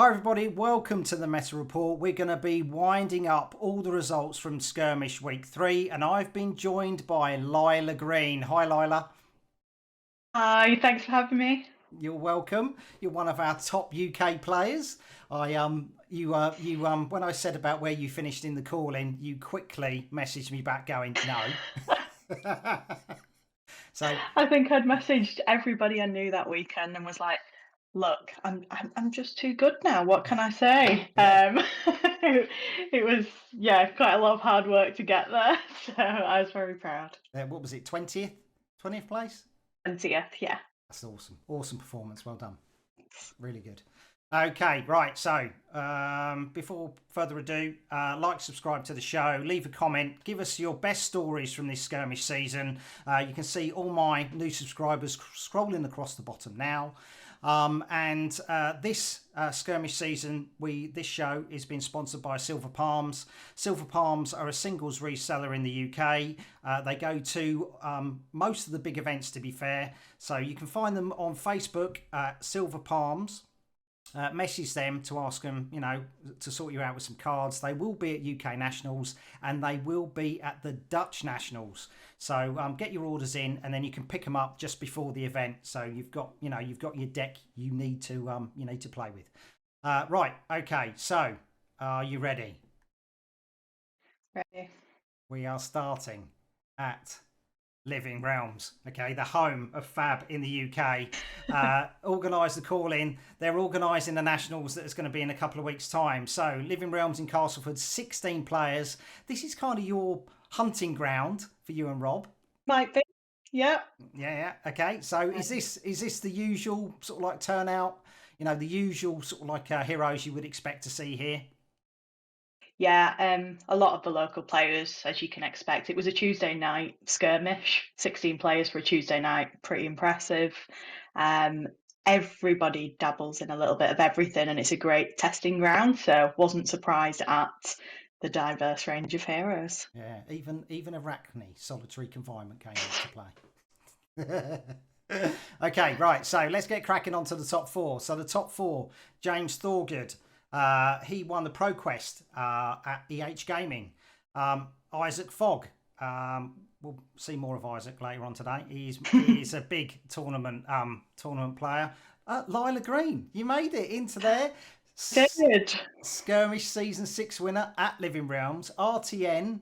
Hi everybody, welcome to the Meta Report. We're going to be winding up all the results from Skirmish Week 3 and I've been joined by Leila Green. Hi Leila. Hi, thanks for having me. You're welcome. You're one of our top UK players. When I said about where you finished in the call-in, you quickly messaged me back going, no. So I think I'd messaged everybody I knew that weekend and was like, "Look, I'm just too good now. What can I say?" yeah, It was quite a lot of hard work to get there, so I was very proud. what was it, 20th place? 20th, yeah. That's awesome. Awesome performance. Well done. Really good. Okay, right. So before further ado, like, subscribe to the show, leave a comment, give us your best stories from this skirmish season. You can see all my new subscribers scrolling across the bottom now. This skirmish season, this show is being sponsored by Silver Palms. Silver Palms are a singles reseller in the UK. They go to most of the big events, to be fair. So you can find them on Facebook, Silver Palms. Message them to ask them, to sort you out with some cards. They will be at UK Nationals and they will be at the Dutch Nationals. So get your orders in and then you can pick them up just before the event. So you've got your deck you need to play with. Right. Okay. So are you ready? Ready. We are starting at Living Realms, okay, the home of Fab in the UK. Organised the call in. They're organising the Nationals that is going to be in a couple of weeks' time. So Living Realms in Castleford, 16 players. This is kind of your hunting ground for you and Rob. Might be. Yeah. Yeah. Okay. So is this the usual sort of like turnout? The usual sort of like heroes you would expect to see here? Yeah, a lot of the local players, as you can expect. It was a Tuesday night skirmish, 16 players for a Tuesday night, pretty impressive. Um, Everybody dabbles in a little bit of everything, and it's a great testing ground. So, wasn't surprised at the diverse range of heroes. Yeah. Even Arachne, solitary confinement came out to play. Okay, right. So let's get cracking onto the top four. So the top four: James Thorgood. He won the ProQuest at EH Gaming. Isaac Fogg. We'll see more of Isaac later on today. He's a big tournament player. Leila Green, you made it into there. Did. Skirmish Season 6 winner at Living Realms. RTN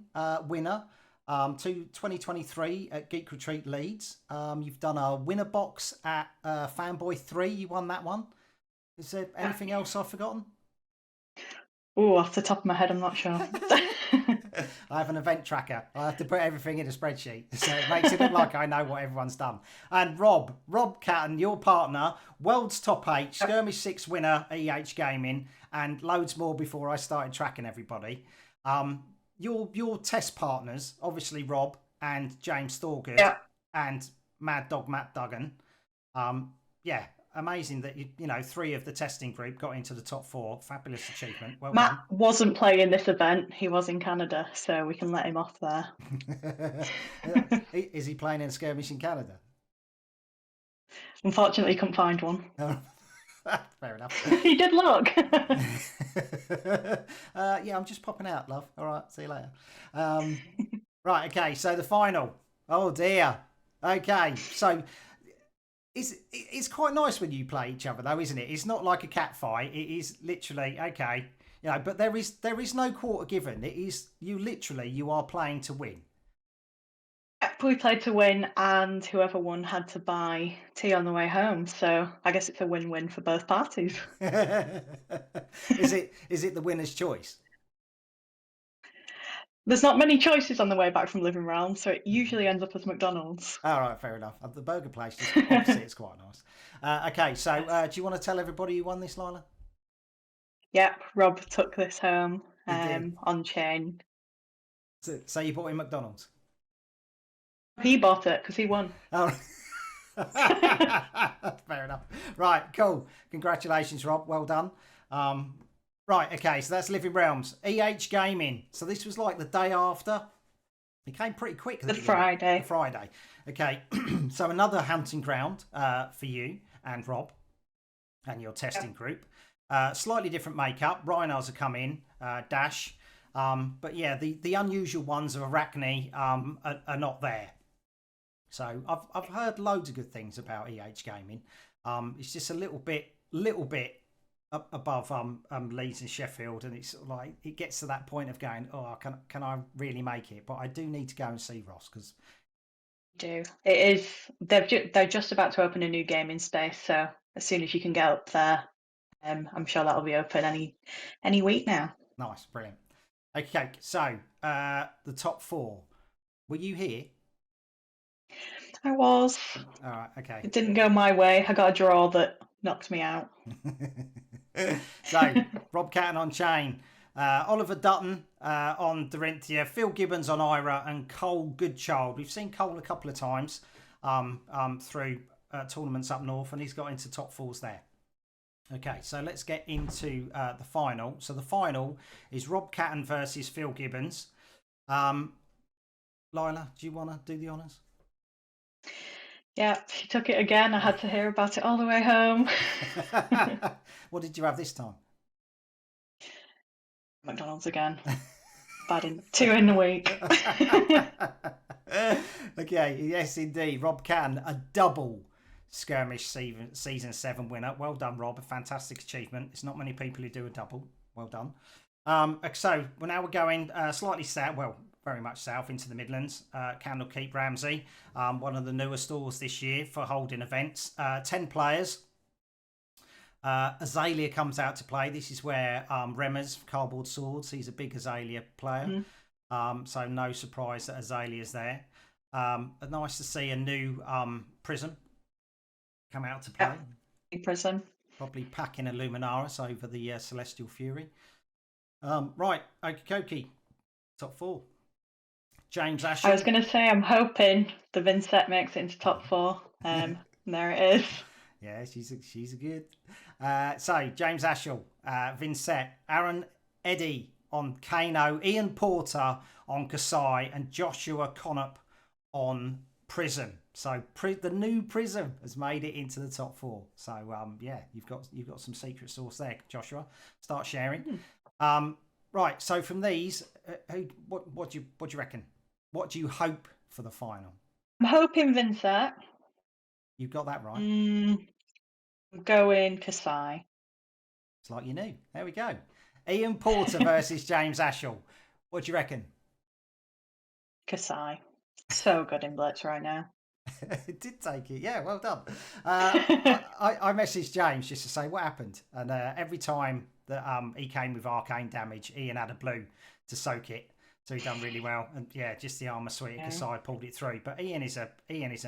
winner. 2023 at Geek Retreat Leeds. You've done a winner box at Fanboy 3. You won that one. Is there anything else I've forgotten? Oh, off the top of my head, I'm not sure. I have an event tracker. I have to put everything in a spreadsheet, so it makes it look like I know what everyone's done. And Rob Catton, your partner, World's Top 8, Skirmish 6 winner, EH Gaming, and loads more before I started tracking everybody. Your test partners, obviously Rob and James Thorgood, Yeah. and Mad Dog Matt Duggan. Yeah, amazing that you know 3 of the testing group got into the top 4. Fabulous achievement. Well Matt done. wasn't playing this event. He was in Canada, so we can let him off there. Is he playing in Skirmish in Canada? Unfortunately, couldn't find one. Fair enough. He did look. Yeah, I'm just popping out, love. All right, see you later. Right, okay, so the final. Oh dear. Okay, so it's quite nice when you play each other, though, isn't it? It's not like a cat fight. It is literally okay, but there is no quarter given. It is you are playing to win. We played to win, and whoever won had to buy tea on the way home. So I guess it's a win-win for both parties. Is it the winner's choice? There's not many choices on the way back from Living Realm, so it usually ends up as McDonald's. All right, fair enough. The burger place, just obviously, it's quite nice. Okay, so do you want to tell everybody who won this, Leila? Yep, Rob took this home He did. on chain. So you bought him McDonald's? He bought it because he won. Oh. Fair enough. Right, cool. Congratulations, Rob. Well done. Right, okay, so that's Living Realms. EH Gaming. So this was like the day after. It came pretty quick. The Friday. The Friday. Okay, so another hunting ground for you and Rob and your testing group. Slightly different makeup. Rhinos are coming, Dash. But yeah, the unusual ones of Arachne are not there. So I've heard loads of good things about Gaming. It's just a little bit above Leeds and Sheffield, and it's like it gets to that point of going, oh, can I really make it? But I do need to go and see Ross because do it is they're just about to open a new gaming space, so as soon as you can get up there, I'm sure that'll be open any week now. Nice, brilliant. Okay, so the top 4. Were you here? I was. All right, okay. It didn't go my way. I got a draw that knocked me out. So, Rob Catton on Chain, Oliver Dutton on Dorinthia, Phil Gibbons on Ira, and Cole Goodchild. We've seen Cole a couple of times through tournaments up north, and he's got into top 4s there. Okay, so let's get into the final. So the final is Rob Catton versus Phil Gibbons. Lila, do you want to do the honours? Yeah, she took it again. I had to hear about it all the way home. What did you have this time? McDonald's again. Bad in 2 in a week. Okay, yes indeed. Rob Catton, a double Skirmish season 7 winner. Well done, Rob. A fantastic achievement. It's not many people who do a double. Well done. So we're going slightly south, well, very much south into the Midlands. Candlekeep Ramsey, one of the newer stores this year for holding events. 10 players. Azalea comes out to play. This is where Remmers, Cardboard Swords, he's a big Azalea player. So no surprise that Azalea's there. Nice to see a new Prism come out to play. Prism. Probably packing a Luminaris over the Celestial Fury. Right, okie top 4. James Ashall. I was going to say, I'm hoping the Vincent makes it into top 4. And there it is. Yeah, she's a good. So James Ashall, Vincent, Aaron Eddy on Kano, Ian Porter on Kasai, and Joshua Connop on Prism. So the new Prism has made it into the top 4. So yeah, you've got some secret sauce there, Joshua. Start sharing. Right. So from these, what do you reckon? What do you hope for the final? I'm hoping Vincent. You've got that right. I'm going Kasai. It's like you knew. There we go. Ian Porter versus James Ashall. What do you reckon? Kasai. So good in Blitz right now. It did take it. Yeah, well done. I messaged James just to say what happened. And every time that he came with arcane damage, Ian had a blue to soak it. So he done really well. And yeah, just the armour suite of Kasai pulled it through. But Ian is a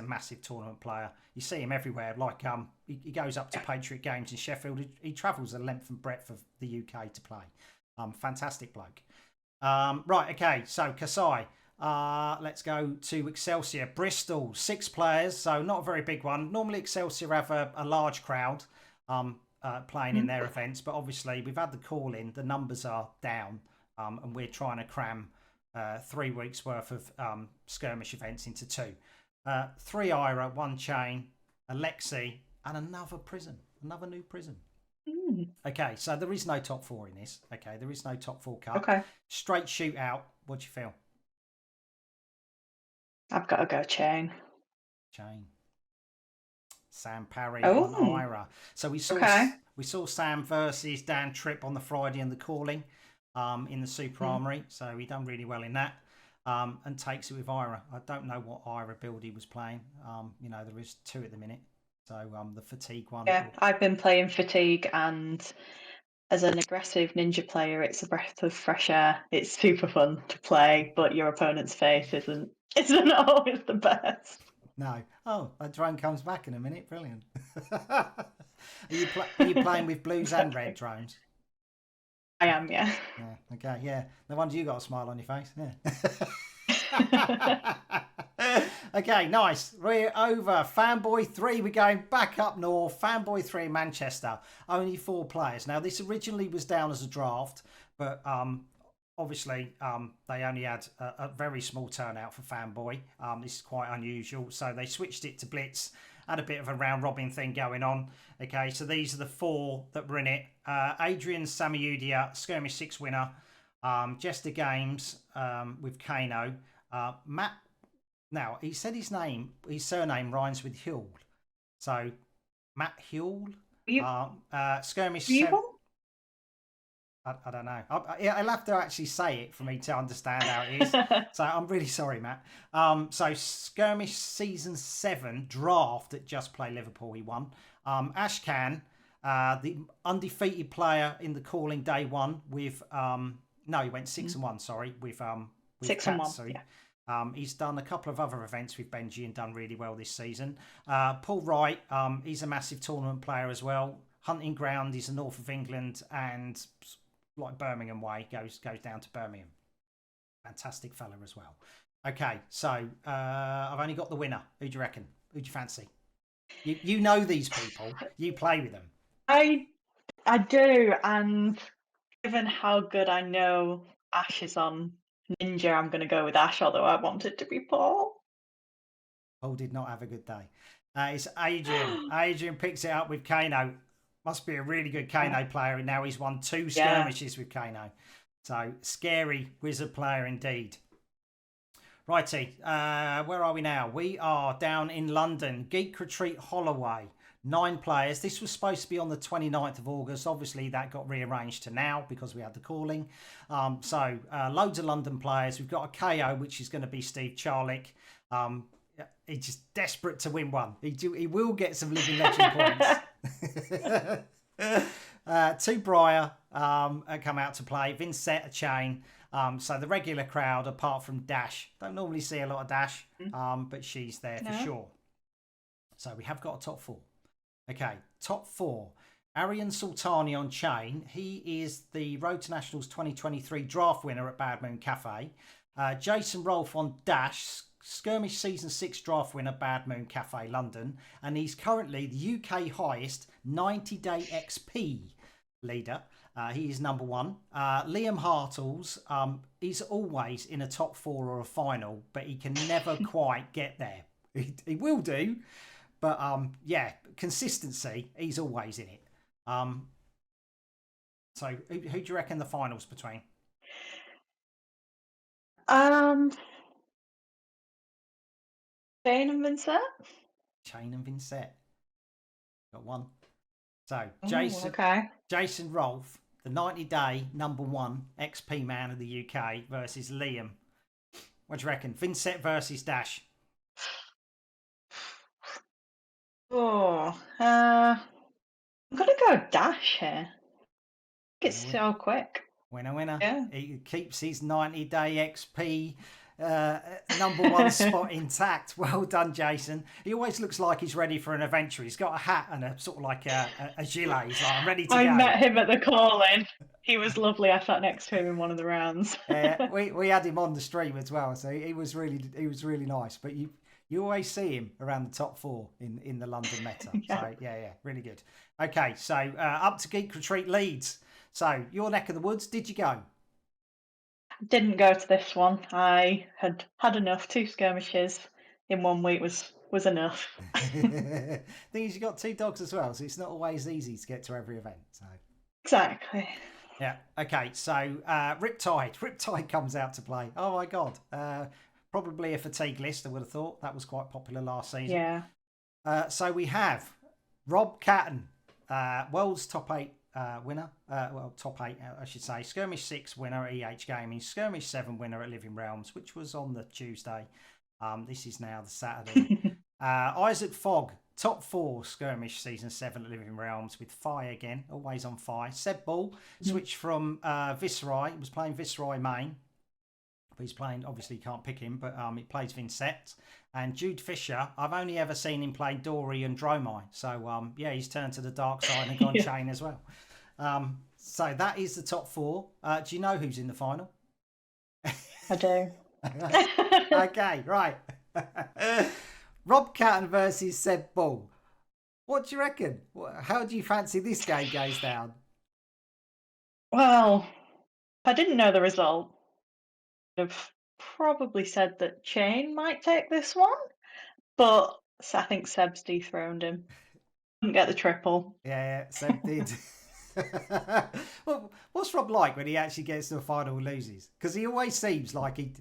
massive tournament player. You see him everywhere. Like he goes up to Patriot Games in Sheffield. He travels the length and breadth of the UK to play. Fantastic bloke. Right, okay. So Kasai. Let's go to Excelsior. Bristol, 6 players, so not a very big one. Normally Excelsior have a large crowd playing in their events, but obviously we've had the call in, the numbers are down, and we're trying to cram 3 weeks worth of skirmish events into 2. 3 Ira, 1 Chain, Alexi, and another Prism, another new Prism. Okay, so there is no top 4 in this. Okay, there is no top 4 cut. Okay. Straight shootout. What do you feel? I've got to go Chain. Sam Parry on Ira. So we saw Sam versus Dan Tripp on the Friday and the Calling in the Super Armory. So he done really well in that. And takes it with Ira. I don't know what Ira build he was playing. There is 2 at the minute. So the Fatigue one. Yeah, I've been playing Fatigue, and as an aggressive ninja player, it's a breath of fresh air. It's super fun to play, but your opponent's face isn't always the best. No. Oh, that drone comes back in a minute. Brilliant. Are you playing with blues and red drones? I am, yeah. Yeah. Okay. Yeah. No wonder you got a smile on your face. Yeah. Okay. Nice. We're over. Fanboy 3. We're going back up north. Fanboy 3 Manchester. Only 4 players. Now this originally was down as a draft, but obviously, they only had a very small turnout for Fanboy. This is quite unusual. So they switched it to Blitz. had a bit of a round robin thing going on. Okay, so these are the 4 that were in it. Adrian Samiudia, Skirmish 6 winner. Jester Games with Kano. Matt, now he said his surname rhymes with Huel. So Matt Huel. Skirmish 7. I don't know. I'll have to actually say it for me to understand how it is. So I'm really sorry, Matt. So Skirmish Season 7 draft at Just Play Liverpool, he won. Ashkan, the undefeated player in the calling day 1 with no, he went 6-1. Sorry, with 6-1. Yeah. He's done a couple of other events with Benji and done really well this season. Paul Wright, he's a massive tournament player as well. Hunting Ground is the north of England and like Birmingham way goes down to Birmingham. Fantastic fella as well. Okay, so I've only got the winner. Who do you reckon? Who do you fancy? You know these people. You play with them. I do, and given how good I know Ash is on Ninja, I'm going to go with Ash, although I want it to be Paul. Paul did not have a good day. It's Adrian. Adrian picks it up with Kano. Must be a really good Kano player, and now he's won 2 skirmishes with Kano. So, scary wizard player indeed. Righty, where are we now? We are down in London. Geek Retreat Holloway. 9 players. This was supposed to be on the 29th of August. Obviously, that got rearranged to now because we had the calling. So, loads of London players. We've got a KO, which is going to be Steve Charlick. He's just desperate to win one. He will get some Living Legend points. 2 Briar come out to play. Vincent, a chain. So the regular crowd, apart from Dash, don't normally see a lot of Dash, but she's there for sure. So we have got a top 4. Okay, top 4. Arian Sultani on chain. He is the Road to Nationals 2023 draft winner at Bad Moon Cafe. Jason Rolfe on Dash. Skirmish Season 6 draft winner, Bad Moon Cafe, London. And he's currently the UK highest 90-day XP leader. He is number 1. Liam Hartles, he's always in a top 4 or a final, but he can never quite get there. He will do, but yeah, consistency, he's always in it. So who do you reckon the finals between? Chain and Vincent? Chain and Vincent. Got 1. So, Jason Rolfe, the 90-day number 1 XP man of the UK versus Liam. What do you reckon? Vincent versus Dash. I'm going to go Dash here. It's so quick. Winner. Yeah. He keeps his 90-day XP number 1 spot intact. Well done, Jason. He always looks like he's ready for an adventure. He's got a hat and a sort of like a gilet. He's like, I'm ready to go. I met him at the call-in. He was lovely. I sat next to him in one of the rounds. We had him on the stream as well, so he was really nice. But you always see him around the top 4 in the London meta. So yeah, really good. Okay, so up to Geek Retreat Leeds. So your neck of the woods. Did you go? Didn't go to this one. I had enough. 2 skirmishes in 1 week was enough. Thing is, you got 2 dogs as well, so it's not always easy to get to every event. So exactly. Yeah. Okay. So Riptide comes out to play. Oh my god. Probably a fatigue list. I would have thought that was quite popular last season. Yeah. So we have Rob Catton, world's top 8. Winner, top 8 I should say. Skirmish 6 winner at EH Gaming. Skirmish 7 winner at Living Realms, which was on the Tuesday. This is now the Saturday. Isaac Fogg, top 4 Skirmish Season 7 at Living Realms with Fire again, always on fire. Seb Ball switched from Viceroy. He was playing Viceroy main. But he's playing, obviously you can't pick him, but he plays Vincent. And Jude Fisher, I've only ever seen him play Dory and Dromai. So, yeah, he's turned to the dark side and gone chain as well. So that is the top 4. Do you know who's in the final? I do. Okay, right. Rob Catton versus Seb Ball. What do you reckon? How do you fancy this game goes down? Well, if I didn't know the result, I'd have probably said that Chain might take this one. But I think Seb's dethroned him. Didn't get the triple. Yeah, Seb did. Well, what's Rob like when he actually gets to the final and loses? Because he always seems like he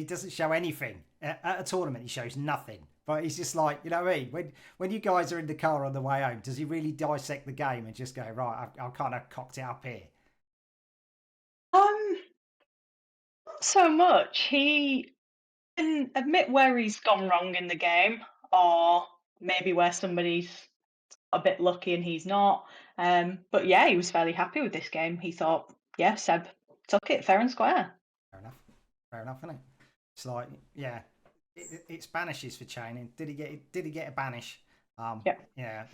doesn't show anything at a tournament. He shows nothing, but he's just like, you know what I mean. When you guys are in the car on the way home, does he really dissect the game and just go, right? I've kind of cocked it up here. Not so much. He can admit where he's gone wrong in the game, or maybe where somebody's a bit lucky and he's not. But yeah, he was fairly happy with this game. He thought, yeah, Seb took it fair and square. Fair enough, isn't it? It's like, yeah, it's banishes for chaining. Did he get a banish? Yeah,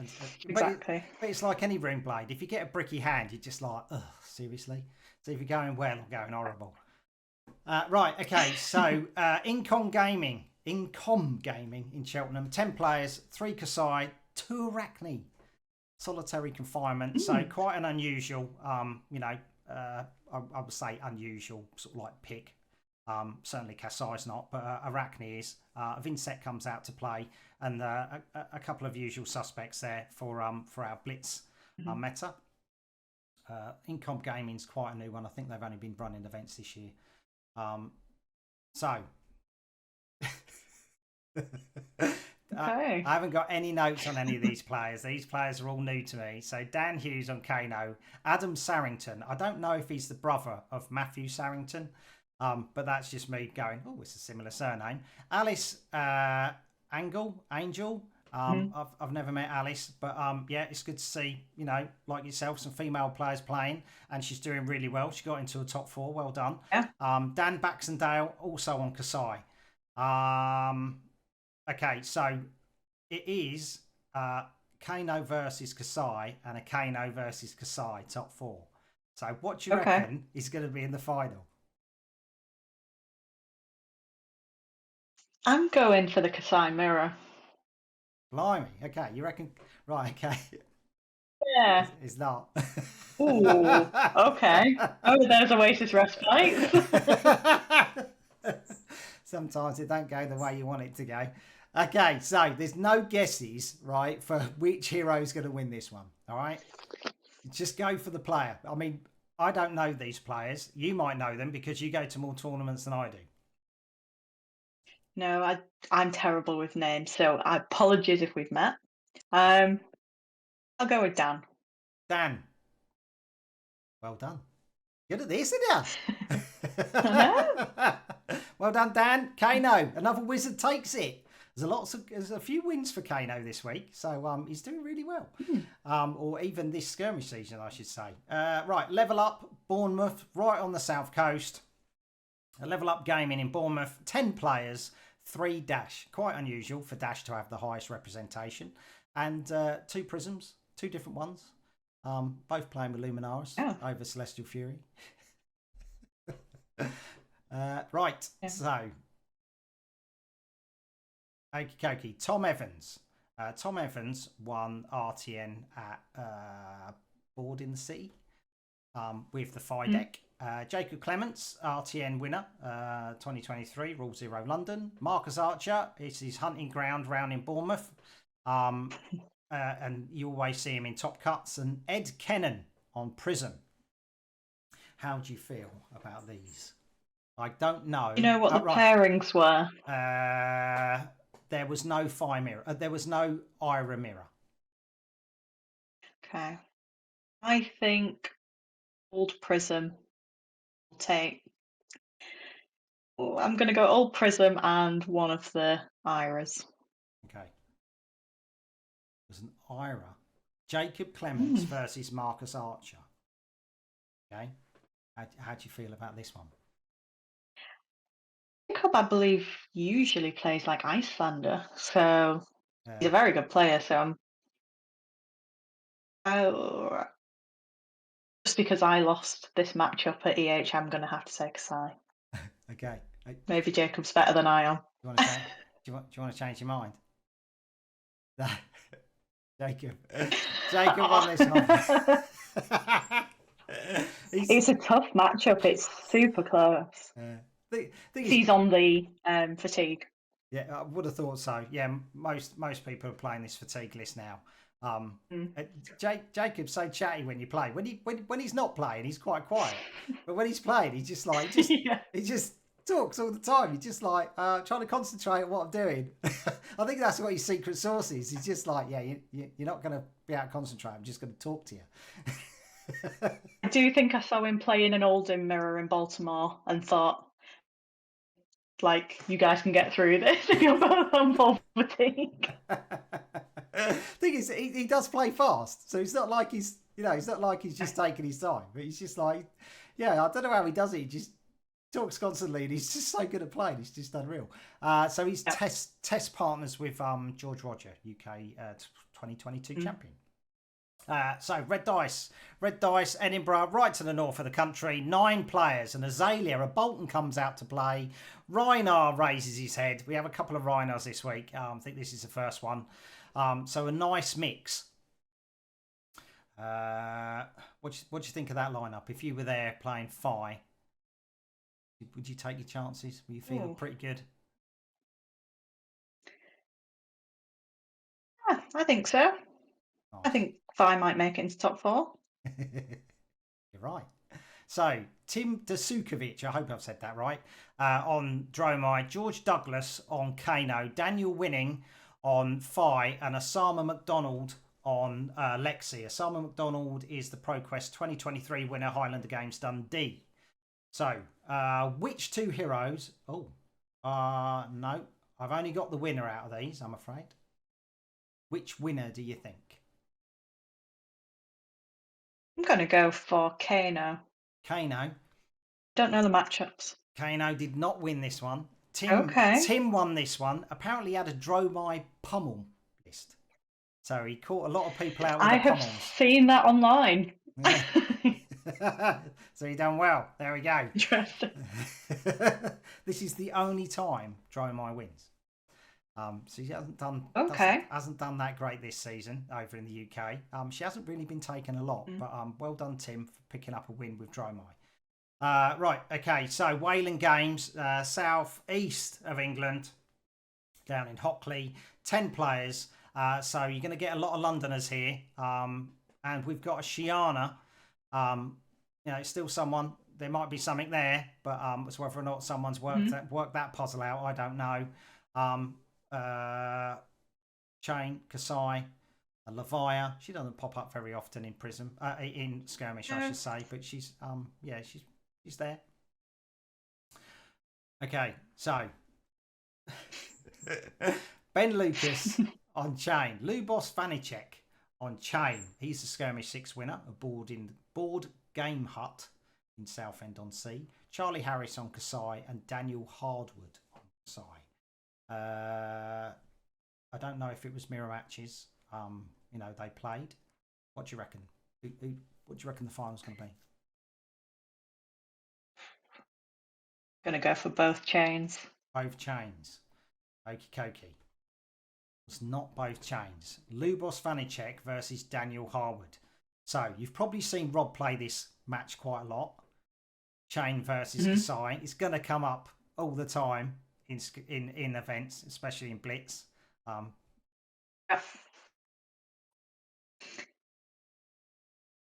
exactly. But it's like any rune blade. If you get a bricky hand, you're just like, ugh, seriously. So if you're going well or going horrible. Right, okay. So Incom Gaming in Cheltenham, 10 players, 3 Kasai, 2 Arachne, solitary confinement. So quite an unusual, I would say unusual sort of like pick. Certainly Kasai's not, but Arachne is. Vincent comes out to play, and a couple of usual suspects there for our Blitz meta. Incom Gaming's quite a new one. I think they've only been running events this year. Okay. I haven't got any notes on any of these players. These players are all new to me. So Dan Hughes on Kano, Adam Sarrington. I don't know if he's the brother of Matthew Sarrington, but that's just me going, oh, it's a similar surname. Alice Angel. I've never met Alice, but yeah, it's good to see, like yourself, some female players playing, and she's doing really well. She got into a top 4. Well done. Yeah. Dan Baxendale also on Kasai. Okay, so it is Kano versus Kasai and a Kano versus Kasai top 4. So what do you reckon is going to be in the final? I'm going for the Kasai mirror. Blimey. Okay, you reckon? Right, okay. Yeah. It's not. Ooh, okay. Oh, there's Oasis respite. Sometimes it don't go the way you want it to go. Okay, so there's no guesses, right, for which hero is going to win this one, all right? Just go for the player. I mean, I don't know these players. You might know them because you go to more tournaments than I do. No, I'm terrible with names, so apologies if we've met. I'll go with Dan. Dan. Well done. Good at this, aren't you? Well done, Dan. Kano, another wizard takes it. There's a few wins for Kano this week, so he's doing really well. Or even this skirmish season, I should say. Right, Level Up, Bournemouth, right on the south coast. Level Up Gaming in Bournemouth, 10 players, 3 Dash. Quite unusual for Dash to have the highest representation. And 2 Prisms, 2 different ones. Both playing with Luminaris over Celestial Fury. Right, so okie dokie. Tom Evans. Tom Evans won RTN at Board in the City with the FI deck. Jacob Clements, RTN winner 2023, Rule 0 London. Marcus Archer, it's his hunting ground round in Bournemouth. And you always see him in top cuts. And Ed Kennan on Prism. How do you feel about these? I don't know. You know what the pairings were? There was no Fi mirror. There was no Ira mirror. Okay. I think Old Prism will take. I'm going to go Old Prism and one of the Iras. Okay. It was an Ira. Jacob Clements versus Marcus Archer. Okay. How do you feel about this one? Jacob, I believe, usually plays like Icelander, so he's a very good player. So just because I lost this matchup at EH, I'm going to have to say Kasai. Okay. Maybe Jacob's better than I am. Do you want to change your mind? Jacob won this one. It's a tough matchup. It's super close. He's on the fatigue. Yeah, I would have thought so. Yeah, most people are playing this fatigue list now. Mm. Jacob's so chatty when you play. When he's not playing, he's quite quiet. But when he's playing, he's just like Yeah. he just talks all the time. He's just like trying to concentrate on what I'm doing. I think that's what his secret sauce is. He's just like, yeah, you're not going to be able to concentrate. I'm just going to talk to you. I do think I saw him playing an Oldham Mirror in Baltimore and thought, like, you guys can get through this if you're both on full fatigue. Thing is, he does play fast, so it's not like it's not like he's just taking his time. But he's just like, yeah, I don't know how he does it. He just talks constantly, and he's just so good at playing. It's just unreal. So he's test partners with George Roger, UK 2022 champion. So Red Dice, Edinburgh, right to the north of the country, 9 players, and Azalea, a Bolton comes out to play. Reinar raises his head. We have a couple of Reinars this week. I think this is the first one. So a nice mix. What do you think of that lineup? If you were there playing Fi, would you take your chances? Were you feeling pretty good? Yeah, I think so. Nice. I think Fi might make it into top 4. You're right. So, Tim Dasukovic, I hope I've said that right, on Dromai, George Douglas on Kano, Daniel Winning on Fi, and Osama McDonald on Lexi. Osama McDonald is the ProQuest 2023 winner, Highlander Games Dundee. So, which 2 heroes? No, I've only got the winner out of these, I'm afraid. Which winner do you think? I'm going to go for Kano. Kano. Don't know the matchups. Kano did not win this one. Tim won this one. Apparently he had a Dromai pummel list. So he caught a lot of people out with the pummels. I have seen that online. Yeah. So he done well. There we go. Interesting. This is the only time Dromai wins. So she hasn't done that great this season over in the UK. She hasn't really been taken a lot, but well done, Tim, for picking up a win with Dromai. Right, okay, so Wayland Games, south east of England, down in Hockley, 10 players. So you're going to get a lot of Londoners here, and we've got a Shiana. It's still someone. There might be something there, but it's whether or not someone's worked that puzzle out. I don't know. Chain, Kasai, Lavia. She doesn't pop up very often in Prism, in Skirmish, I should say, but she's she's there. Okay, so Ben Lucas on Chain, Lubos Vanicek on Chain. He's the Skirmish 6 winner, aboard in the Board Game Hut in Southend-on-Sea. Charlie Harris on Kasai and Daniel Hardwood on Kasai. I don't know if it was mirror matches. They played. What do you reckon? What do you reckon the final's going to be? Going to go for both chains. Both chains. Okie dokie. It's not both chains. Lubos Vanicek versus Daniel Harwood. So you've probably seen Rob play this match quite a lot. Chain versus Kasai. It's going to come up all the time in events, especially in Blitz.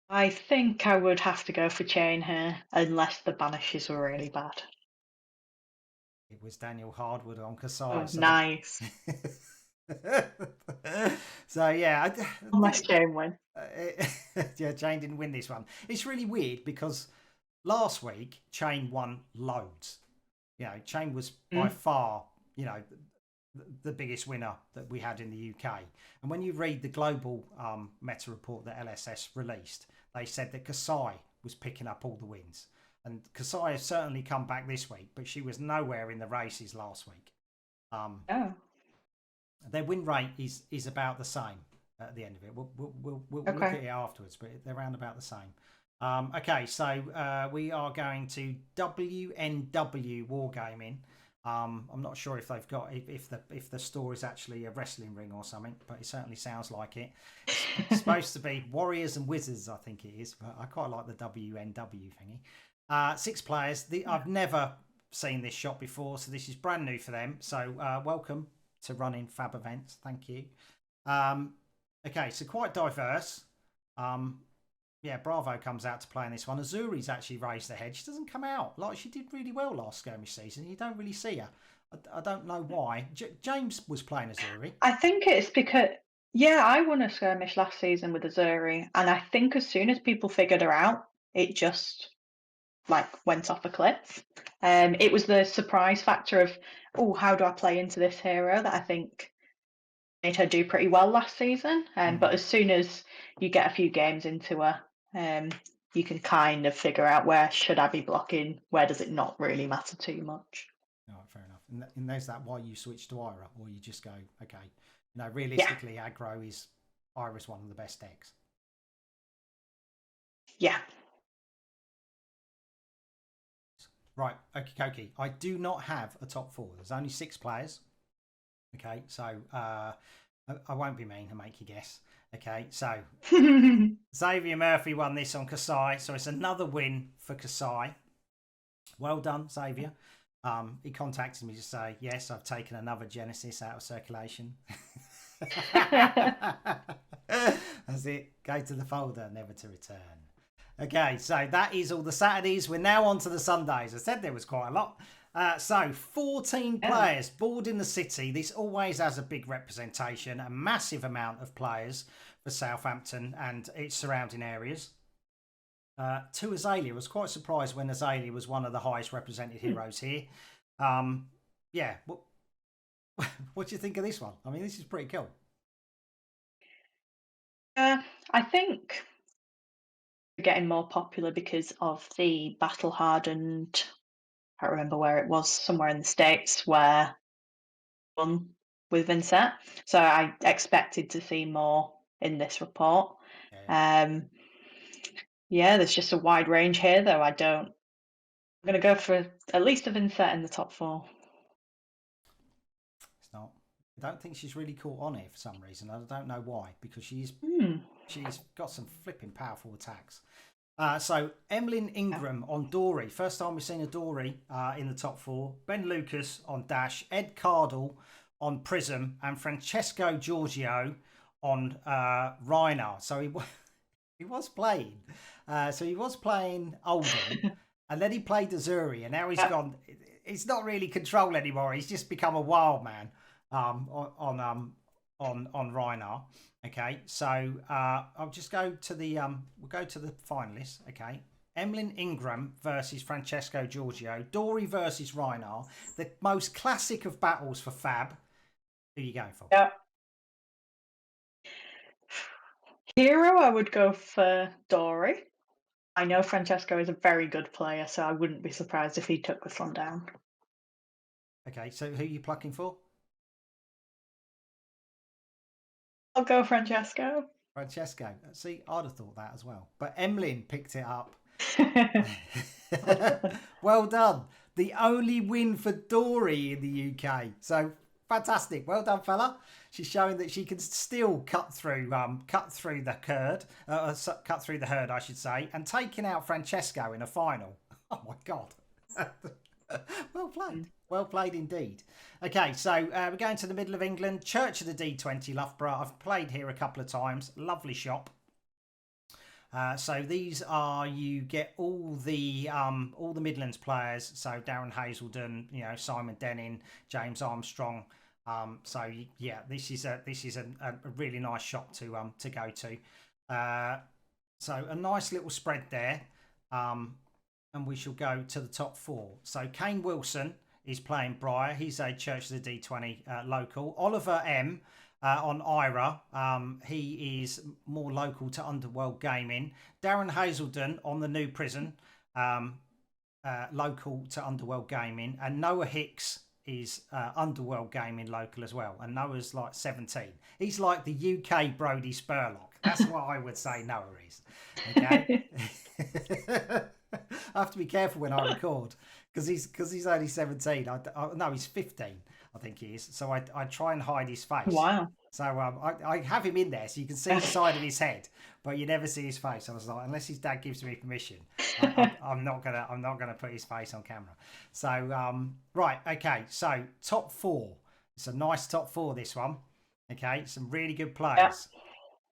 I think I would have to go for Chain here, unless the banishes were really bad. It was Daniel Hardwood on Kasai. Oh, so nice. So yeah, unless Chain win. Yeah, Chain didn't win this one. It's really weird because last week Chain won loads. Chain was by far, the biggest winner that we had in the UK. And when you read the global meta report that LSS released, they said that Kasai was picking up all the wins. And Kasai has certainly come back this week, but she was nowhere in the races last week. Their win rate is about the same at the end of it. We'll look at it afterwards, but they're around about the same. Okay, so we are going to WNW Wargaming. I'm not sure if they've got if the store is actually a wrestling ring or something, but it certainly sounds like it. It's supposed to be Warriors and Wizards, I think it is, but I quite like the WNW thingy. 6 players. I've never seen this shop before, so this is brand new for them. So welcome to running Fab events. Thank you. Okay, so quite diverse. Yeah, Bravo comes out to play in this one. Azuri's actually raised the head. She doesn't come out. Like, she did really well last skirmish season. You don't really see her. I don't know why. James was playing Azuri. I think it's because, yeah, I won a skirmish last season with Azuri, and I think as soon as people figured her out, it just like went off a cliff. It was the surprise factor of, oh, how do I play into this hero, that I think made her do pretty well last season. But as soon as you get a few games into her, you can kind of figure out where should I be blocking, where does it not really matter too much. All right, fair enough. And there's that why you switch to Ira, or you just go, okay, you know, realistically, aggro is Ira's one of the best decks. Yeah. Right, okay. I do not have a top 4. There's only 6 players. Okay, so I won't be mean and make you guess. Okay, so Xavier Murphy won this on Kasai, so it's another win for Kasai. Well done, Xavier. He contacted me to say, yes, I've taken another Genesis out of circulation. That's it. Go to the folder, never to return. Okay, so that is all the Saturdays. We're now on to the Sundays. I said there was quite a lot. So 14 players board in the city. This always has a big representation, a massive amount of players for Southampton and its surrounding areas. To Azalea, I was quite surprised when Azalea was one of the highest represented heroes here. Yeah, what do you think of this one? I mean, this is pretty cool. I think we're getting more popular because of the battle hardened. I can't remember where it was, somewhere in the States where won with Vincent. So I expected to see more in this report. Yeah, there's just a wide range here, though. I'm going to go for at least a Vincent in the top 4. It's not. I don't think she's really caught on here for some reason. I don't know why, because she's got some flipping powerful attacks. So Emlyn Ingram on Dory. First time we've seen a Dory in the top 4. Ben Lucas on Dash. Ed Cardle on Prism. And Francesco Giorgio on Rhinar. So he was playing. So he was playing Oldham. And then he played Azuri. And now he's gone. It's not really control anymore. He's just become a wild man on Rhinar. Okay, so I'll just go to the we'll go to the finalists. Okay, Emlyn Ingram versus Francesco Giorgio, Dory versus Rhinar, the most classic of battles for Fab. Who are you going for? Yeah. Hero, I would go for Dory. I know Francesco is a very good player, so I wouldn't be surprised if he took this one down. Okay, so who are you plucking for? I'll go Francesco. Francesco. See, I'd have thought that as well. But Emlyn picked it up. Well done. The only win for Dory in the UK. So fantastic. Well done, fella. She's showing that she can still cut through the herd, cut through the herd, I should say, and taking out Francesco in a final. Oh my God. Well played. Well played indeed. Okay, so we're going to the middle of England. Church of the D20, Loughborough. I've played here a couple of times. Lovely shop. So these are, you get all the Midlands players. So Darren Hazelden, you know, Simon Denning, James Armstrong. So yeah, this is a really nice shop to go to. So a nice little spread there. And we shall go to the top 4. So Kane Wilson is playing Briar. He's a Church of the D20 local. Oliver M on Ira. He is more local to Underworld Gaming. Darren Hazelden on the New Prison, local to Underworld Gaming. And Noah Hicks is Underworld Gaming local as well. And Noah's like 17. He's like the UK Brody Spurlock. That's what I would say Noah is. Okay. I have to be careful when I record because he's only 17. No, he's 15, I think he is. So I try and hide his face. Wow. So I have him in there so you can see the side of his head, but you never see his face. I was like, unless his dad gives me permission, I'm not gonna put his face on camera. So right, okay. So top 4. It's a nice top 4. This one, okay. Some really good players.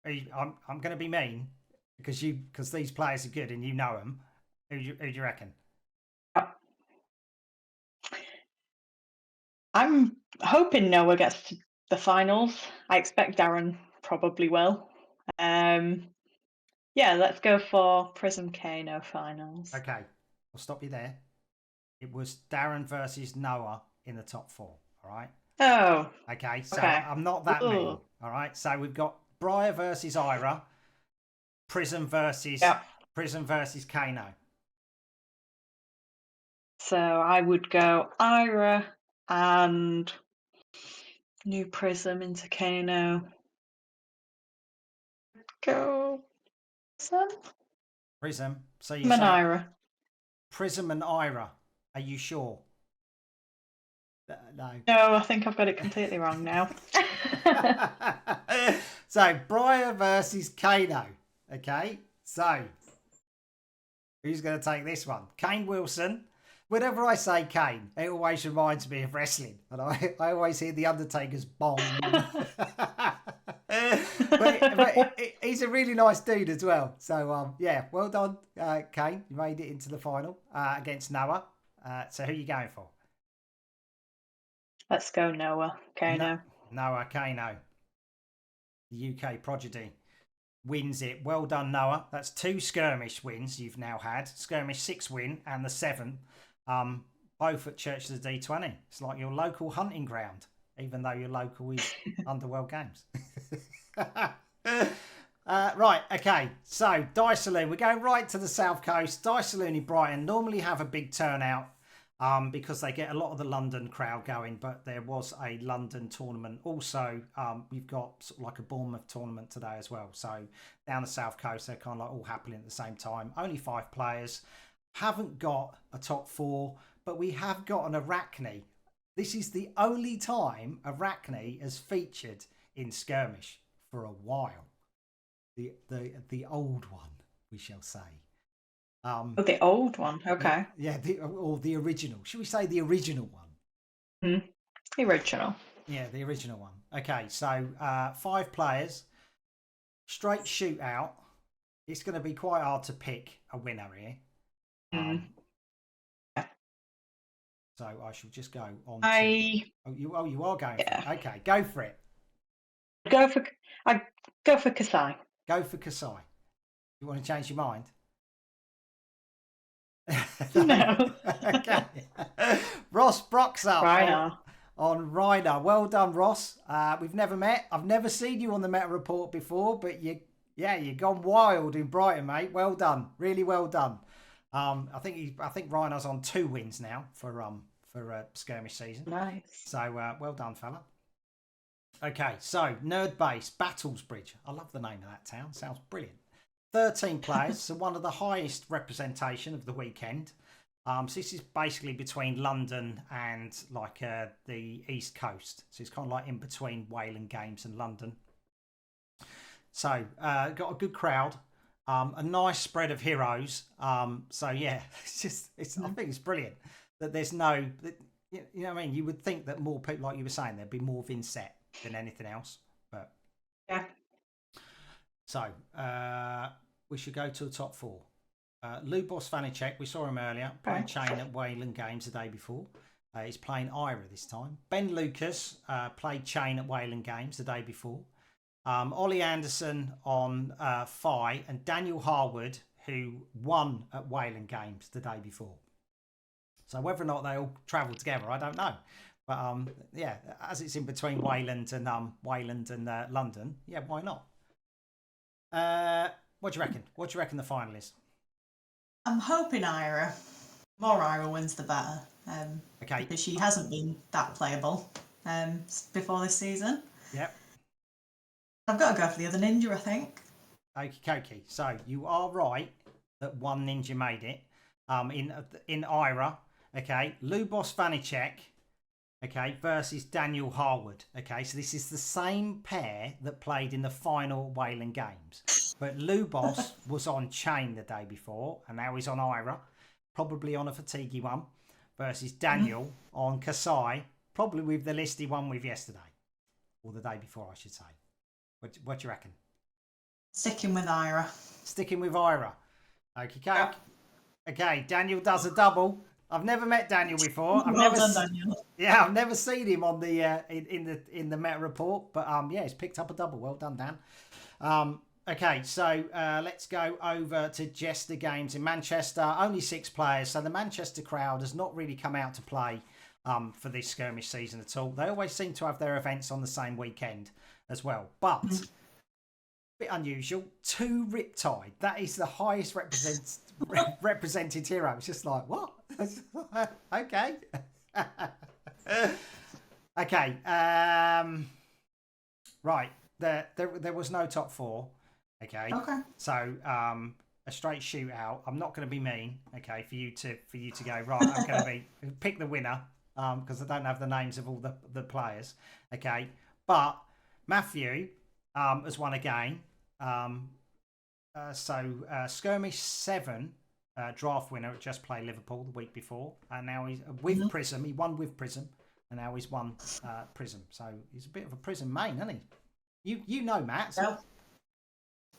Yeah. I'm going to be mean because these players are good and you know them. Who do you reckon? I'm hoping Noah gets to the finals. I expect Darren probably will. Yeah, let's go for Prism Kano finals. Okay, I'll stop you there. It was Darren versus Noah in the top 4. All right. Oh. Okay, so I'm not that mean. All right. So we've got Briar versus Ira, Prism versus Kano. So I would go Ira and new Prism into Kano. Go Prism. So you say Ira. Prism and Ira. Are you sure? No. No, I think I've got it completely wrong now. So Briar versus Kano. Okay. So who's going to take this one? Kane Wilson. Whenever I say Kane, it always reminds me of wrestling, and I always hear the Undertaker's bong. but he's a really nice dude as well. So yeah, well done, Kane. You made it into the final against Noah. So who are you going for? Let's go Noah. Kano. Noah Kano. The UK prodigy wins it. Well done, Noah. That's 2 skirmish wins you've now had. Skirmish 6 win and the 7. Both at Church of the D20. It's like your local hunting ground, even though your local is Underworld Games. Right, okay. So Dice Saloon. We're going right to the south coast. Dice Saloon in Brighton normally have a big turnout. Because they get a lot of the London crowd going, but there was a London tournament. Also, we've got sort of like a Bournemouth tournament today as well. So down the south coast, they're kind of like all happening at the same time. Only 5 players. Haven't got a top 4, but we have got an Arachne. This is the only time Arachne has featured in Skirmish for a while. The old one, we shall say. The old one, okay. Yeah, or the original. Should we say the original one? The original. Yeah, the original one. Okay, so 5 players, straight shootout. It's going to be quite hard to pick a winner here. So I shall just go on. You are going. Yeah. For it. Okay, go for it. I go for Kasai. Go for Kasai. You want to change your mind? No. Okay. Ross Brock's up on Reiner. Well done, Ross. We've never met. I've never seen you on the Meta Report before, but you've gone wild in Brighton, mate. Well done. Really well done. I think Reiner's on 2 wins now for skirmish season. Nice. So well done, fella. Okay, so Nerd Base, Battlesbridge. I love the name of that town. Sounds brilliant. 13 players, so one of the highest representation of the weekend. So this is basically between London and like the East Coast. So it's kind of like in between Wayland Games and London. So got a good crowd, a nice spread of heroes. So yeah, I think it's brilliant that there's no, you know what I mean? You would think that more people, like you were saying, there'd be more Vincent than anything else, but yeah. So we should go to the top 4. Lubos Vanicek, we saw him earlier, playing Chain at Wayland Games the day before. He's playing Ira this time. Ben Lucas played Chain at Wayland Games the day before. Ollie Anderson on Phi, and Daniel Harwood, who won at Wayland Games the day before. So whether or not they all travel together, I don't know. But yeah, as it's in between Wayland and London, yeah, why not? What do you reckon? What do you reckon the final is? I'm hoping Ira. More Ira wins, the better. Okay. Because she hasn't been that playable before this season. Yep. I've got to go for the other ninja, I think. Okie dokie. So you are right that one ninja made it. in Ira. Okay, Lubos Vanicek. Okay, versus Daniel Harwood. Okay, so this is the same pair that played in the final Wayland Games. But Lubos was on Chain the day before, and now he's on Ira, probably on a fatiguey one, versus Daniel on Kasai, probably with the list he won with yesterday, or the day before, I should say. What do you reckon? Sticking with Ira. Sticking with Ira. Okay, yep. Okay, Daniel does a double. I've never met Daniel before. Daniel. Yeah, I've never seen him on the in the meta report, but yeah, he's picked up a double. Well done, Dan. Okay, so let's go over to Jester Games in Manchester. Only 6 players, so the Manchester crowd has not really come out to play for this skirmish season at all. They always seem to have their events on the same weekend as well, but a bit unusual. 2 Riptide. That is the highest represented hero. It's just like, what? Okay. Okay. Right. There was no top 4. Okay. So a straight shootout. I'm not going to be mean. Okay, for you to go right. I'm going to pick the winner because I don't have the names of all the players. Okay, but Matthew has won a game. So Skirmish 7 draft winner at Just Play Liverpool the week before, and now he's with Prism. He won with Prism, and now he's won Prism. So he's a bit of a Prism main, isn't he? You know, Matt. So,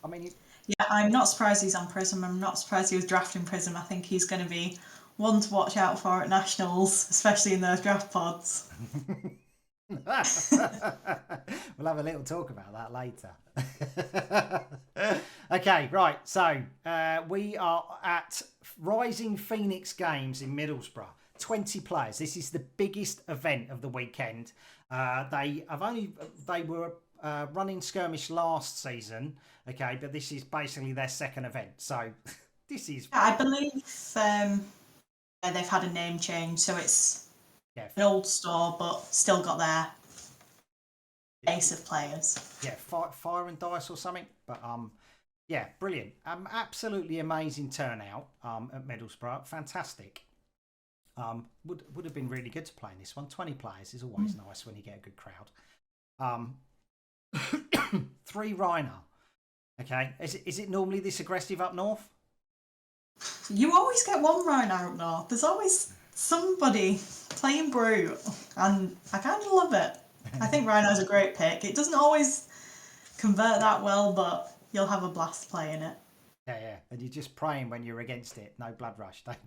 I mean, yeah, I'm not surprised he's on Prism. I'm not surprised he was drafting Prism. I think he's going to be one to watch out for at Nationals, especially in those draft pods. We'll have a little talk about that later. Okay, right. So we are at Rising Phoenix Games in Middlesbrough. 20 players. This is the biggest event of the weekend. They were running skirmish last season. Okay, but this is basically their second event. So this is. I believe they've had a name change, so it's an old store, but still got their base of players. Yeah, Fire and Dice or something. But yeah, brilliant. Absolutely amazing turnout at Middlesbrough. Fantastic. Would have been really good to play in this one. 20 players is always nice when you get a good crowd. 3 Rhino. Okay, is it normally this aggressive up north? You always get one Rhino up north. There's always somebody playing brute, and I kind of love it. I think Rhino's a great pick. It doesn't always convert that well, but you'll have a blast playing it. Yeah, and you're just praying when you're against it. No blood rush. Don't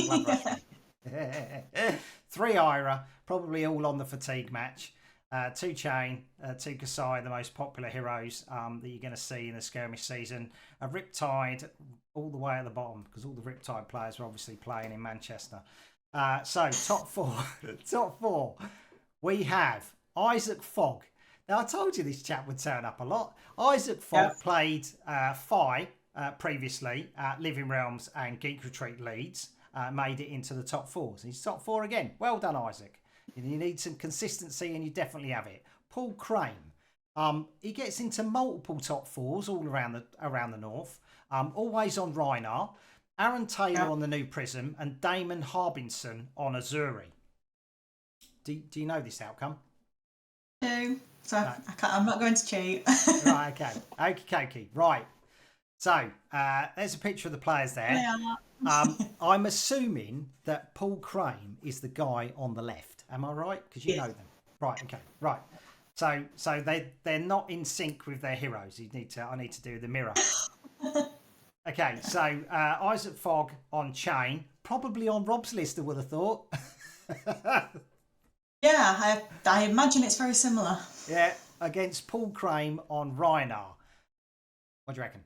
blood rush. 3 Ira, probably all on the fatigue match. 2 Chain, 2 Kasai, the most popular heroes that you're going to see in the skirmish season. A Riptide all the way at the bottom because all the Riptide players are obviously playing in Manchester. So top 4, top 4, we have Isaac Fogg. Now I told you this chap would turn up a lot. Isaac Fogg played Phi previously at Living Realms and Geek Retreat Leeds. Made it into the top 4s. He's top 4 again. Well done, Isaac. You need some consistency, and you definitely have it. Paul Crane. He gets into multiple top 4s all around the north. Always on Rhinar. Aaron Taylor on the new Prism, and Damon Harbinson on Azuri. Do you know this outcome? No. So no. I'm not going to cheat. Right. Okay. Okay. Right. So there's a picture of the players there. Yeah. I'm assuming that Paul Crane is the guy on the left. Am I right? Because you know them. Right. Okay. Right. So they're not in sync with their heroes. I need to do the mirror. Okay. So Isaac Fogg on Chain, probably on Rob's list. I would have thought. Yeah, I imagine it's very similar. Yeah, against Paul Crane on Rhinar. What do you reckon?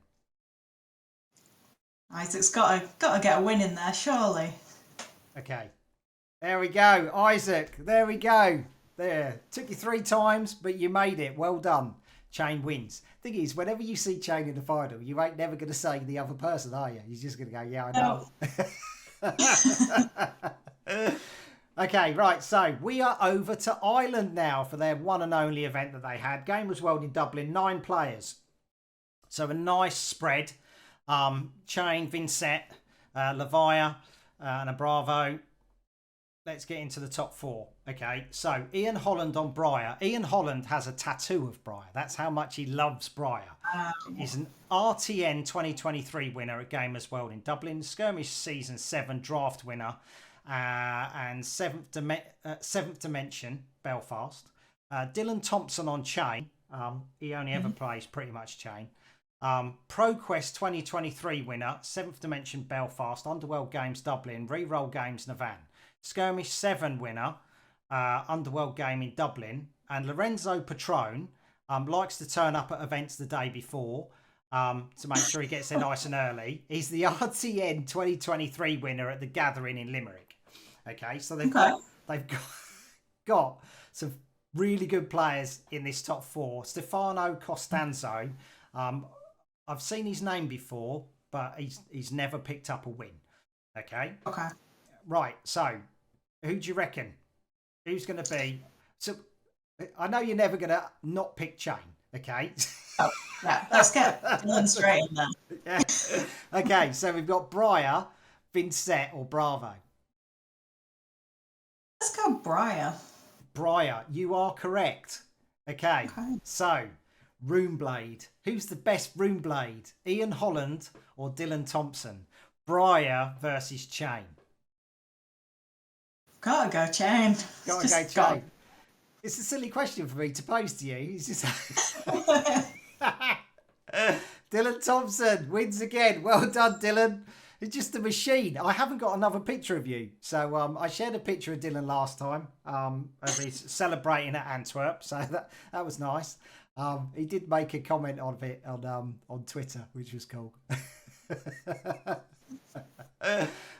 Isaac's got to get a win in there, surely. Okay. There we go. Isaac, there we go. There. Took you 3 times, but you made it. Well done. Chain wins. Thing is, whenever you see Chain in the final, you ain't never going to say the other person, are you? You're just going to go, yeah, I know. Okay, right. So we are over to Ireland now for their one and only event that they had. Game was held in Dublin, 9 players. So a nice spread. Chain, Vincent, Lavia, and a Bravo. Let's get into the top 4. Okay, so Ian Holland on Briar. Ian Holland has a tattoo of Briar. That's how much he loves Briar. He's an RTN 2023 winner at Gamers World in Dublin, Skirmish Season 7 draft winner, and Seventh Dimension, Belfast. Dylan Thompson on Chain. He only ever plays pretty much Chain. ProQuest 2023 winner, 7th Dimension, Belfast, Underworld Games, Dublin, Reroll Games, Navan. Skirmish 7 winner, Underworld Game in Dublin. And Lorenzo Patron likes to turn up at events the day before to make sure he gets there nice and early. He's the RTN 2023 winner at the Gathering in Limerick. Okay, so they've got some really good players in this top 4. Stefano Costanzo. I've seen his name before, but he's never picked up a win. Okay. Right, so who do you reckon? Who's going to be? So I know you're never going to not pick Chain, okay? Oh, yeah, let's get Dylan straight in there. Yeah. Okay, so we've got Briar, Vincent, or Bravo. Let's go Briar. Briar, you are correct. Okay. So Runeblade. Who's the best Runeblade? Ian Holland or Dylan Thompson? Briar versus Chain. Gotta go Chain. Gotta go Chain. It's a silly question for me to pose to you. It's just Dylan Thompson wins again. Well done, Dylan. It's just a machine. I haven't got another picture of you. So I shared a picture of Dylan last time of his celebrating at Antwerp. So that was nice. He did make a comment on it on Twitter, which was cool.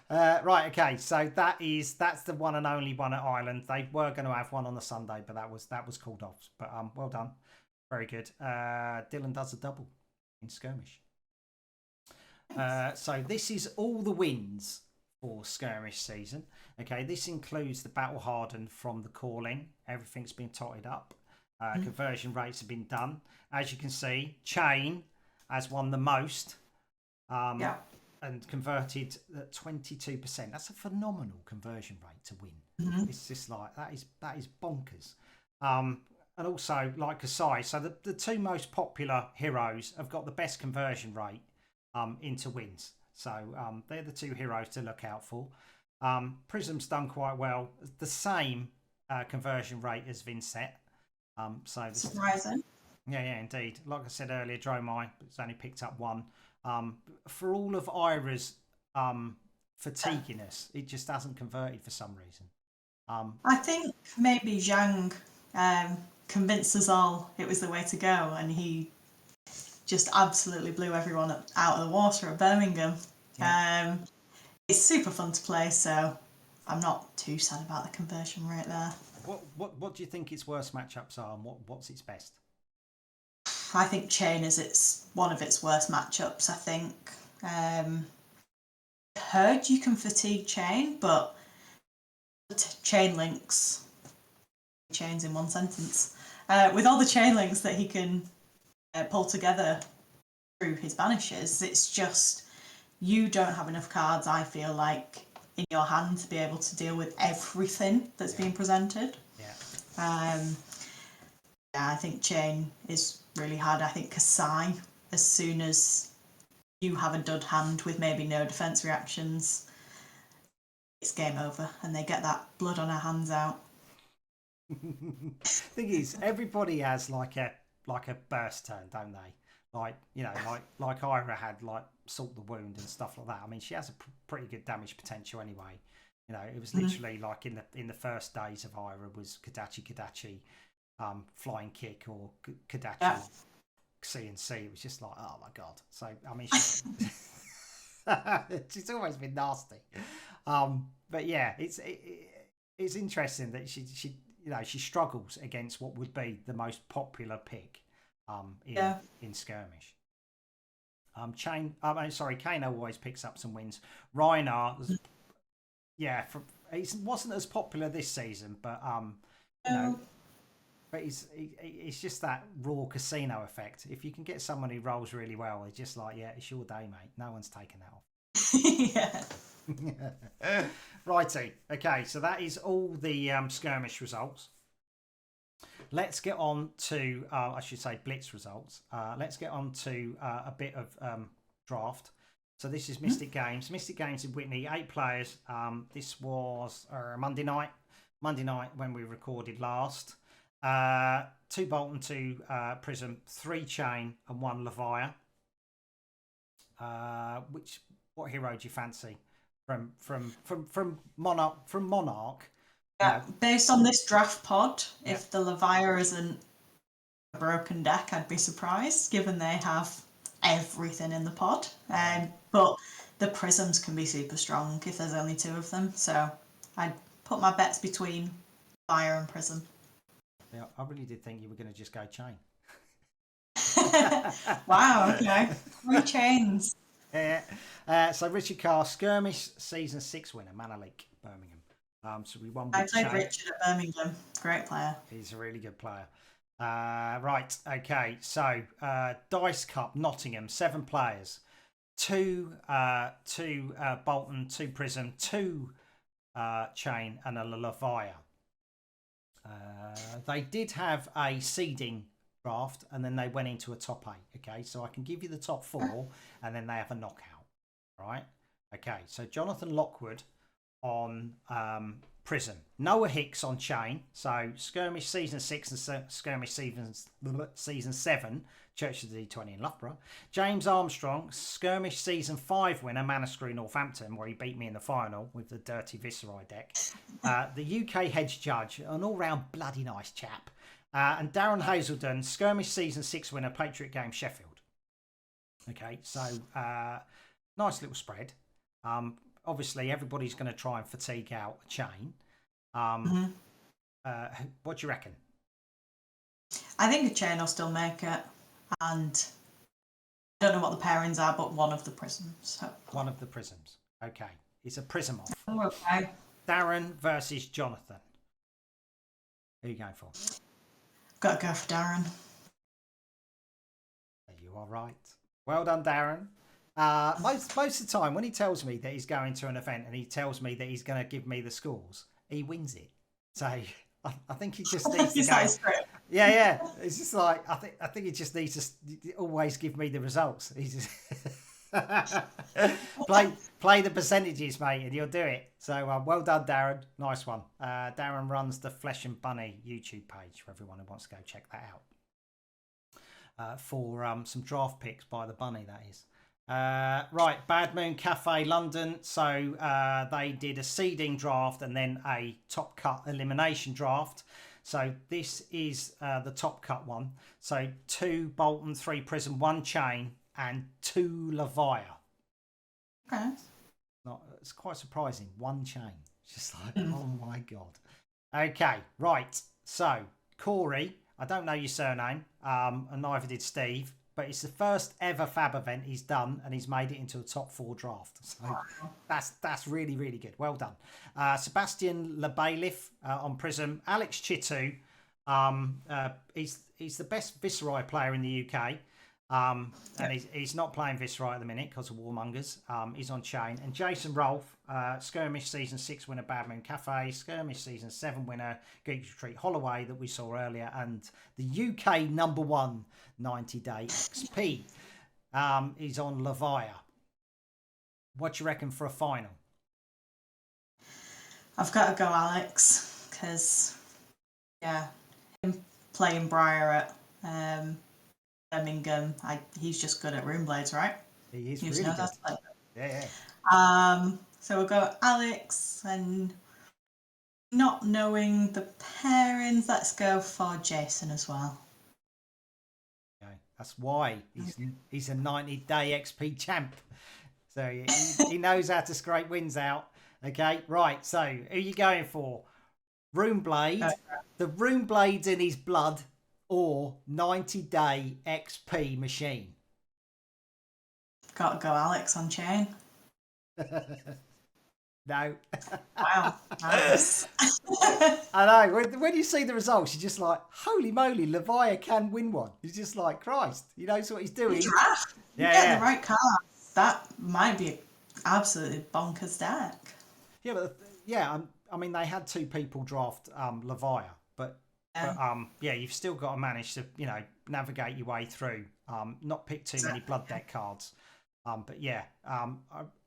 Right, okay, so that's the one and only one at Ireland. They were going to have one on the Sunday, but that was called off. But well done, very good. Dylan does a double in Skirmish. So this is all the wins for Skirmish season. Okay, this includes the battle hardened from the calling. Everything's been totted up. Conversion rates have been done. As you can see, Chain has won the most. And converted at 22%. That's a phenomenal conversion rate to win. It's just like that is bonkers. And also like Kasai, so the two most popular heroes have got the best conversion rate into wins. So they're the two heroes to look out for. Prism's done quite well. The same conversion rate as Vincent. So surprising. Yeah, indeed. Like I said earlier, Dromai has only picked up one. For all of Ira's fatiguiness, it just hasn't converted for some reason. I think maybe Zhang convinced us all it was the way to go, and he just absolutely blew everyone out of the water at Birmingham. Yeah. It's super fun to play, so I'm not too sad about the conversion rate there. What do you think its worst matchups are, and what's its best? I think Chain is one of its worst matchups. I think heard you can fatigue Chain, but chain links, chains in one sentence, with all the chain links that he can pull together through his banishes, it's just you don't have enough cards, I feel like, in your hand to be able to deal with everything that's being presented. I think Chain is really hard. I think Kasai, as soon as you have a dud hand with maybe no defense reactions, it's game over, and they get that blood on our hands out. Thing is, everybody has like a burst turn, don't they? Like, you know, like Ira had like Salt the Wound and stuff like that. I mean, she has a pretty good damage potential anyway. You know, it was literally like in the first days of Ira was Kadachi, Flying Kick, or Kadachi CNC. It was just like, oh my god. So I mean, she's always been nasty. But yeah, it's interesting that she you know, she struggles against what would be the most popular pick in Skirmish. Kano always picks up some wins. Reinhardt, he wasn't as popular this season, but you know, but it's just that raw casino effect. If you can get someone who rolls really well, it's just like, yeah, it's your day, mate. No one's taking that off. Righty. Okay, so that is all the skirmish results. Let's get on to, I should say, blitz results. Let's get on to a bit of draft. So this is Mystic Games. Mystic Games in Whitney, 8 players. This was Monday night when we recorded last. 2 Bolton, 2 Prism, 3 Chain, and 1 Levire. What hero do you fancy from Monarch? Yeah, based on this draft pod, if the Levire isn't a broken deck, I'd be surprised, given they have everything in the pod. But the Prisms can be super strong if there's only 2 of them. So I'd put my bets between Fire and Prism. Yeah, I really did think you were going to just go Chain. Wow, okay. 3 chains. Yeah. So Richard Carr, Skirmish Season 6 winner, Manor League, Birmingham. So we won. I played Richard at Birmingham. Great player. He's a really good player. Right. Okay. So Dice Cup, Nottingham, 7 players, 2 Bolton, 2 Prism, 2 Chain, and a Levire. They did have a seeding draft, and then they went into a top 8. Okay, so I can give you the top 4, and then they have a knockout. Right. Okay. So Jonathan Lockwood on Prism, Noah Hicks on Chain, so Skirmish Season 6 and Skirmish Season 7, Church of the D20 in Loughborough. James Armstrong, Skirmish Season 5 winner, Manascrew, Northampton, where he beat me in the final with the dirty Viceroy deck. The UK Hedge Judge, an all-round bloody nice chap. And Darren Hazelden, Skirmish Season 6 winner, Patriot Games, Sheffield. Okay, so nice little spread. Obviously, everybody's going to try and fatigue out a Chain. What do you reckon? I think a Chain will still make it. And I don't know what the pairings are, but one of the Prisms. So. One of the Prisms. Okay. It's a Prism off. Oh, okay. Darren versus Jonathan. Who are you going for? Got to go for Darren. You are right. Well done, Darren. Most of the time, when he tells me that he's going to an event and he tells me that he's going to give me the scores, he wins it. So I think he just needs to go. Yeah. It's just like I think he just needs to always give me the results. He's just play the percentages, mate, and you'll do it. So well done, Darren. Nice one. Darren runs the Flesh and Bunny YouTube page for everyone who wants to go check that out. For some draft picks by the Bunny, that is. Right, Bad Moon Cafe London. So they did a seeding draft and then a top cut elimination draft. So this is the top cut one. So 2 Bolton, 3 Prism, 1 Chain, and 2 Levire. Okay. It's quite surprising. 1 Chain. It's just like, oh my god. Okay, right. So Corey, I don't know your surname, and neither did Steve. But it's the first ever Fab event he's done, and he's made it into a top 4 draft. So that's really, really good. Well done. Sebastian LeBailiff on Prism. Alex Chitu. He's the best Viceroy player in the UK. And he's not playing Viceroy at the minute because of Warmongers. He's on Chain. And Jason Rolfe, Skirmish Season 6 winner, Bad Moon Cafe. Skirmish Season 7 winner, Geek Retreat Holloway that we saw earlier. And the UK #1 90-day XP. He's on Levire. What do you reckon for a final? I've got to go Alex, because, him playing Briar at Birmingham, he's just good at Rune Blades, right? He is really good. So we'll go Alex, and not knowing the pairings, let's go for Jason as well. Okay, that's why he's a 90-day XP champ. So he knows how to scrape wins out. Okay, right. So who are you going for? Rune Blade, the Rune Blades in his blood, or 90-day XP machine? Got to go Alex on Chain. No. Wow. Nice. I know. When you see the results, you're just like, holy moly, Levire can win one. He's just like, Christ, he knows what he's doing. Draft. Yeah. The right card. That might be a absolutely bonkers deck. Yeah, but I mean, they had 2 people draft Levia, but you've still got to manage to navigate your way through, not pick too many blood deck cards. But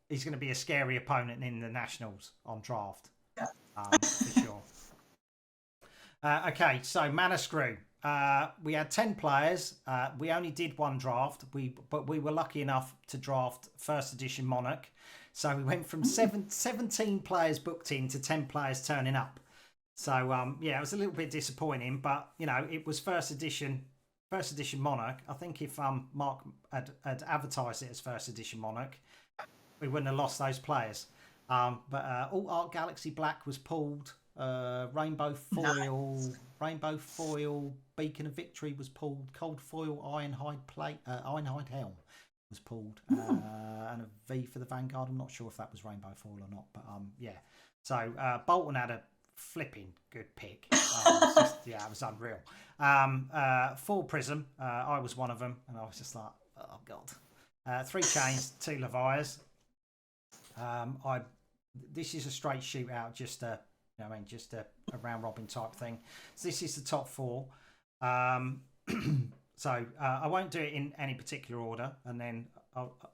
he's going to be a scary opponent in the Nationals on draft, for sure. Okay, so Mana Screw. We had 10 players. We only did 1 draft. But we were lucky enough to draft first edition Monarch. So we went from 17 players booked in to 10 players turning up. So it was a little bit disappointing, but it was first edition Monarch. I think if Mark had advertised it as first edition Monarch, we wouldn't have lost those players. But Alt Art Galaxy Black was pulled. Rainbow Foil, Beacon of Victory was pulled. Cold Foil Ironhide Helm was pulled, and a V for the Vanguard. I'm not sure if that was Rainbow Foil or not, but So Bolton had a flipping good pick. It was unreal. 4 Prism, I was one of them, and I was just like, oh god. 3 Chains, 2 Levias. This is a straight shootout, just a round robin type thing. So this is the top 4. So I won't do it in any particular order, and then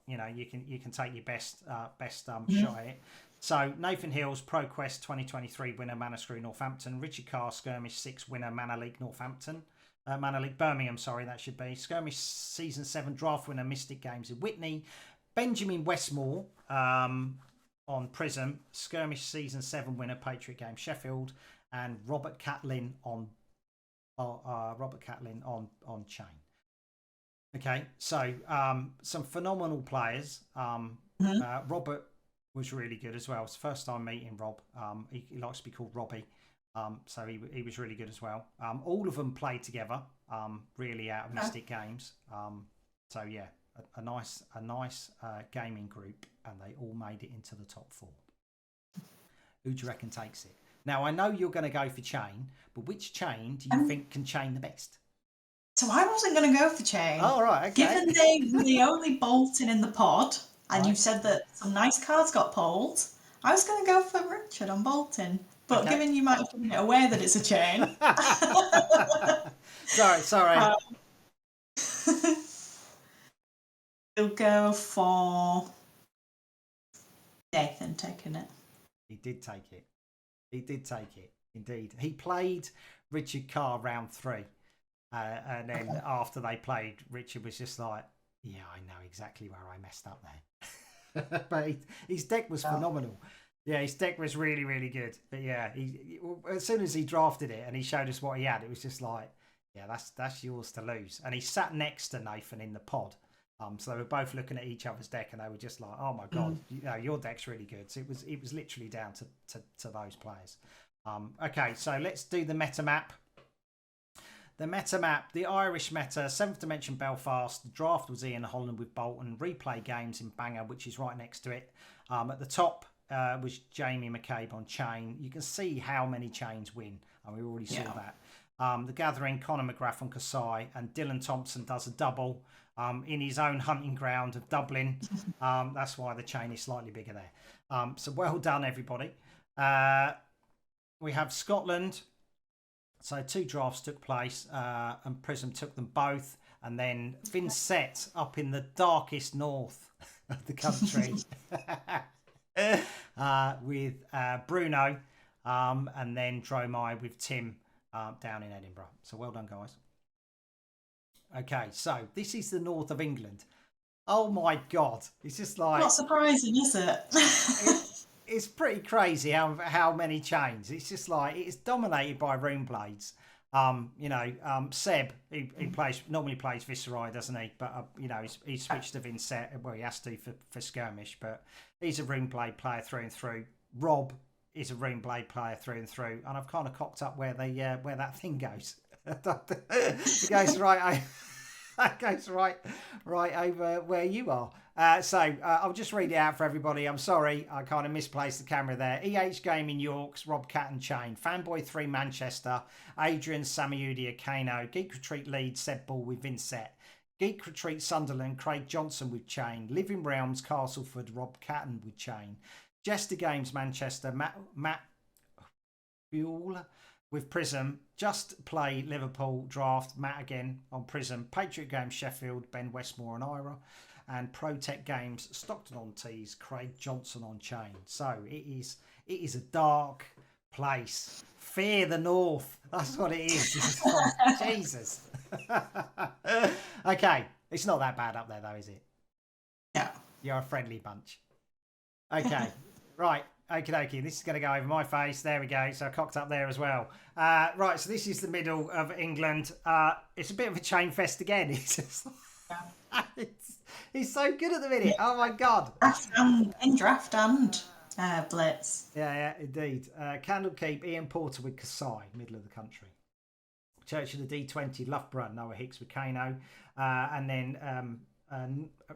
you can take your best shot at it. So Nathan Hills, ProQuest 2023 winner, Mana Screw Northampton. Richard Carr, Skirmish 6 winner, Mana League Northampton. Mana League Birmingham, sorry, that should be. Skirmish Season 7 draft winner, Mystic Games in Whitney. Benjamin Westmore on Prism. Skirmish Season 7 winner, Patriot Games Sheffield. And Robert Catlin on Chain. Okay, so some phenomenal players. Robert was really good as well. It's the first time meeting Rob. He likes to be called Robbie. So he was really good as well. All of them played together, really out of Mystic Games. So yeah, a nice gaming group, and they all made it into the top 4. Who do you reckon takes it? Now I know you're going to go for Chain, but which Chain do you think can chain the best? So I wasn't going to go for Chain. Oh, right, okay. Given the only Bolton in the pod, and you said that some nice cards got pulled, I was going to go for Richard on Bolton. But given you might have given it away that it's a Chain. Sorry. We'll go for Nathan taking it. He did take it, indeed. He played Richard Carr round 3. And then after they played, Richard was just like, yeah, I know exactly where I messed up there. But his deck was phenomenal. Yeah, his deck was really, really good. But yeah, as soon as he drafted it and he showed us what he had, it was just like, yeah, that's yours to lose. And he sat next to Nathan in the pod. So they were both looking at each other's deck, and they were just like, oh my god, your deck's really good. So it was literally down to those players. Okay, so let's do the meta map. The meta map, the Irish meta, 7th Dimension Belfast. The draft was Ian Holland with Bolton. Replay games in Bangor, which is right next to it. At the top was Jamie McCabe on Chain. You can see how many chains win, and we already saw that. The Gathering, Conor McGrath on Kasai, and Dylan Thompson does a double in his own hunting ground of Dublin. That's why the chain is slightly bigger there. So well done, everybody. We have Scotland. So 2 drafts took place, and Prism took them both. And then Vincent up in the darkest north of the country with Bruno, and then Dromai with Tim down in Edinburgh. So well done, guys. Okay, so this is the north of England. Oh my God. It's just like... Not surprising, is it? It's pretty crazy how many chains. It's just like, it's dominated by rune blades. Seb, he normally plays Viserai, doesn't he? But he switched to Vincent. Well, he has to for Skirmish, but he's a rune blade player through and through. Rob is a rune blade player through and through, and I've kind of cocked up where that thing goes. It goes right. That goes right over where you are. So I'll just read it out for everybody. I'm sorry, I kind of misplaced the camera there. EH Gaming Yorks, Rob Cat and Chain. Fanboy 3 Manchester, Adrian Samiudi Kano. Geek Retreat Leeds, Seb Ball with Vincent. Geek Retreat Sunderland, Craig Johnson with chain. Living Realms Castleford, Rob Catton with chain. Jester Games Manchester, Matt Buell with Prism. Just Play Liverpool Draft, Matt again on Prism. Patriot Games Sheffield, Ben Westmore and Ira. And Protect Games Stockton on tees, Craig Johnson on chain. So it is a dark place. Fear the North. That's what it is. Jesus. Okay, it's not that bad up there though, is it? Yeah. You're a friendly bunch. Okay, right. Okie dokie. This is going to go over my face. There we go. So I cocked up there as well. Right, so this is the middle of England. It's a bit of a chain fest again. It's just he's so good at the minute. Oh my god. Draft and Blitz. Yeah, indeed. Candlekeep, Ian Porter with Kasai, middle of the country. Church of the D20, Loughborough, Noah Hicks with Kano. And then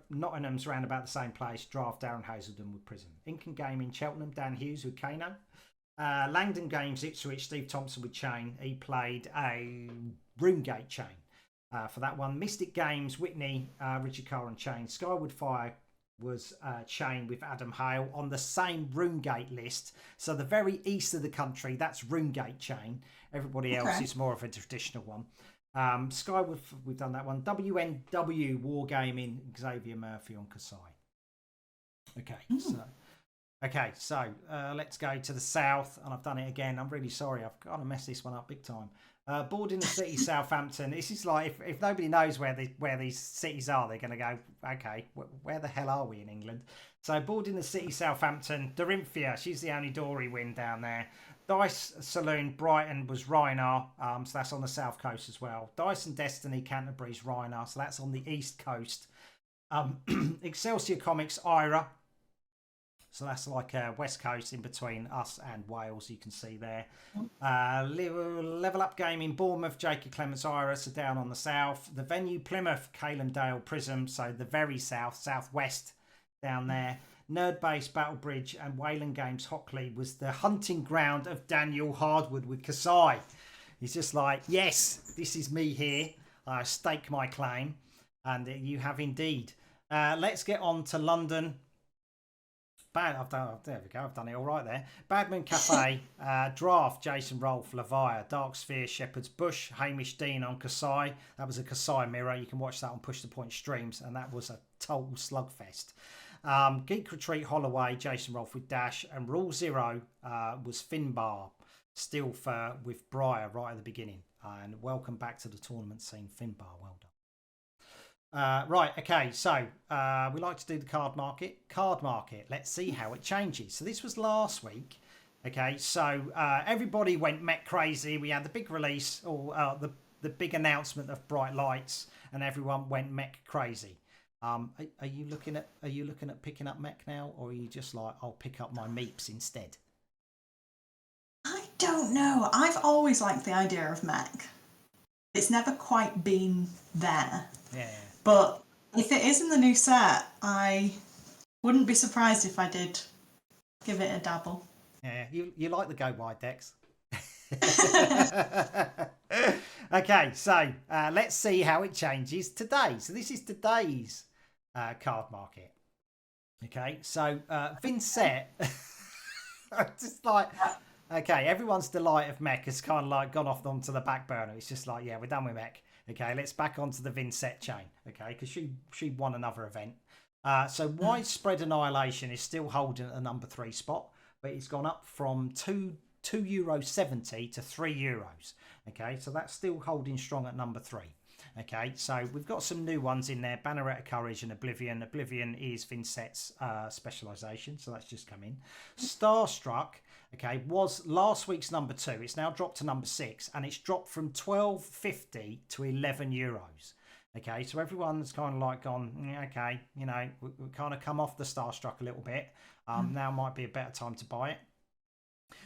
Nottingham's round about the same place, Draft, Darren Hazelden with Prism. Incan Gaming, Cheltenham, Dan Hughes with Kano. Langdon Games, Ipswich, Steve Thompson with Chain. He played a Roomgate Chain for that one. Mystic Games, Whitney, Richard Carr and Chain. Skyward Fire was Chain with Adam Hale on the same Roomgate list. So the very east of the country, that's Roomgate Chain. Everybody else is more of a traditional one. Skyward, we've done that one. WNW Wargaming, Xavier Murphy on Kasai. Okay, so let's go to the south, and I've done it again. I'm really sorry. I've got to mess this one up big time. Boarding the City, Southampton. This is like if nobody knows where these cities are, they're going to go, okay, where the hell are we in England? So Boarding the City, Southampton. Dorinthia, she's the only Dory win down there. Dice Saloon, Brighton was Rynar, so that's on the south coast as well. Dice and Destiny, Canterbury's Rynar, so that's on the east coast. Excelsior Comics, Ira. So that's like West Coast in between us and Wales, you can see there. Level Up Gaming, Bournemouth, Jacob Clements, Iris are down on the south. The venue, Plymouth, Calum Dale, Prism, so the very south, southwest down there. Nerd Base, Battlebridge, and Wayland Games, Hockley was the hunting ground of Daniel Hardwood with Kasai. He's just like, yes, this is me here. I stake my claim. And you have indeed. Let's get on to London. There we go. I've done it all right there. Badman Cafe, Draft, Jason Rolfe, Lavia, Dark Sphere, Shepherd's Bush, Hamish Dean on Kasai. That was a Kasai mirror. You can watch that on Push the Point streams, and that was a total slugfest. Geek Retreat, Holloway, Jason Rolfe with Dash, and Rule Zero was Finbar, Steelfur with Briar right at the beginning. And welcome back to the tournament scene, Finbar. Well done. Right, okay, so we like to do the card market. Let's see how it changes. So this was last week. Okay, so everybody went mech crazy. We had the big release, or the big announcement of Bright Lights, and everyone went mech crazy. Are you looking at picking up mech now, or are you just like, I'll pick up my meeps instead? I don't know. I've always liked the idea of mech. It's never quite been there. Yeah. But if it is in the new set, I wouldn't be surprised if I did give it a dabble. Yeah, you like the go wide decks. Okay, so let's see how it changes today. So this is today's card market. Okay, so Vincent, just like, okay, everyone's delight of mech has kind of like gone off onto the back burner. It's just like, yeah, we're done with mech. Okay, let's back onto the Vincent chain. Okay, because she won another event. So Widespread Annihilation is still holding at the number 3 spot, but it's gone up from €2.70 to €3. Okay, so that's still holding strong at number 3. Okay, so we've got some new ones in there. Banneret of Courage and Oblivion. Oblivion is Vincent's specialisation, so that's just come in. Starstruck, okay, was last week's number 2. It's now dropped to number 6, and it's dropped from €12.50 to €11. Okay, so everyone's kind of like gone, okay, you know, we kind of come off the Starstruck a little bit. Now might be a better time to buy it.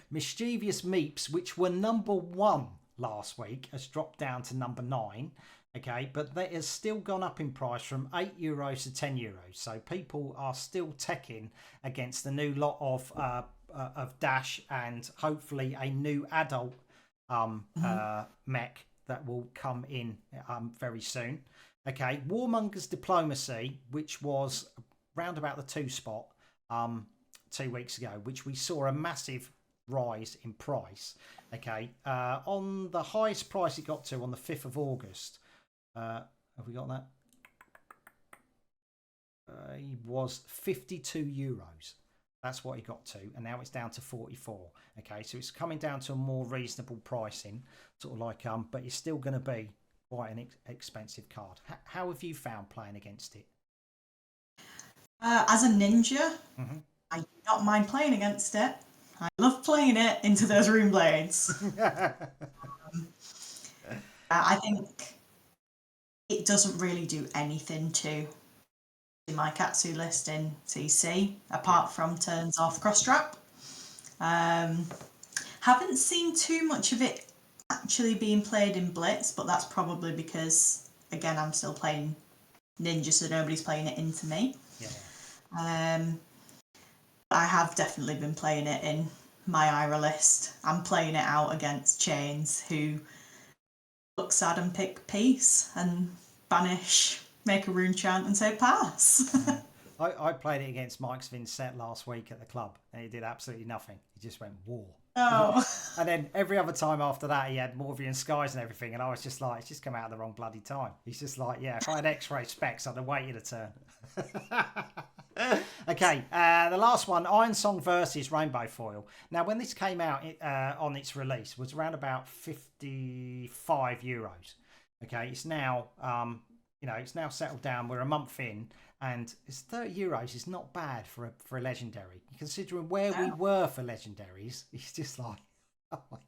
Mischievous Meeps, which were number 1 last week, has dropped down to number 9. Okay, but that has still gone up in price from €8 to €10. So people are still teching against the new lot of Dash, and hopefully a new adult mech that will come in very soon. Okay, Warmonger's Diplomacy, which was round about the 2 spot 2 weeks ago, which we saw a massive rise in price. Okay, on the highest price it got to on the 5th of August, have we got that? He was 52 euros. That's what he got to, and now it's down to 44. Okay, so it's coming down to a more reasonable pricing, sort of like but it's still going to be quite an expensive card. How have you found playing against it? As a ninja, I do not mind playing against it. I love playing it into those rune blades. I think it doesn't really do anything to my Katsu list in CC apart from turns off cross trap. Haven't seen too much of it actually being played in Blitz, but that's probably because, again, I'm still playing ninja, so nobody's playing it into me. I have definitely been playing it in my Ira list. I'm playing it out against Chains, who look sad and pick peace and banish, make a rune chant and say pass. I played it against Mike's Vincent last week at the club, and he did absolutely nothing. He just went war. Oh. And then every other time after that, he had Morvian Skies and everything, and I was just like, it's just come out at the wrong bloody time. He's just like, yeah, if I had X-ray specs, I'd have waited a turn. Okay, the last one, Iron Song versus Rainbow Foil. Now, when this came out on its release, was around about 55 euros. Okay, it's now, it's now settled down. We're a month in, and it's 30 euros is not bad for a legendary. Considering where we were for legendaries, it's just like, oh my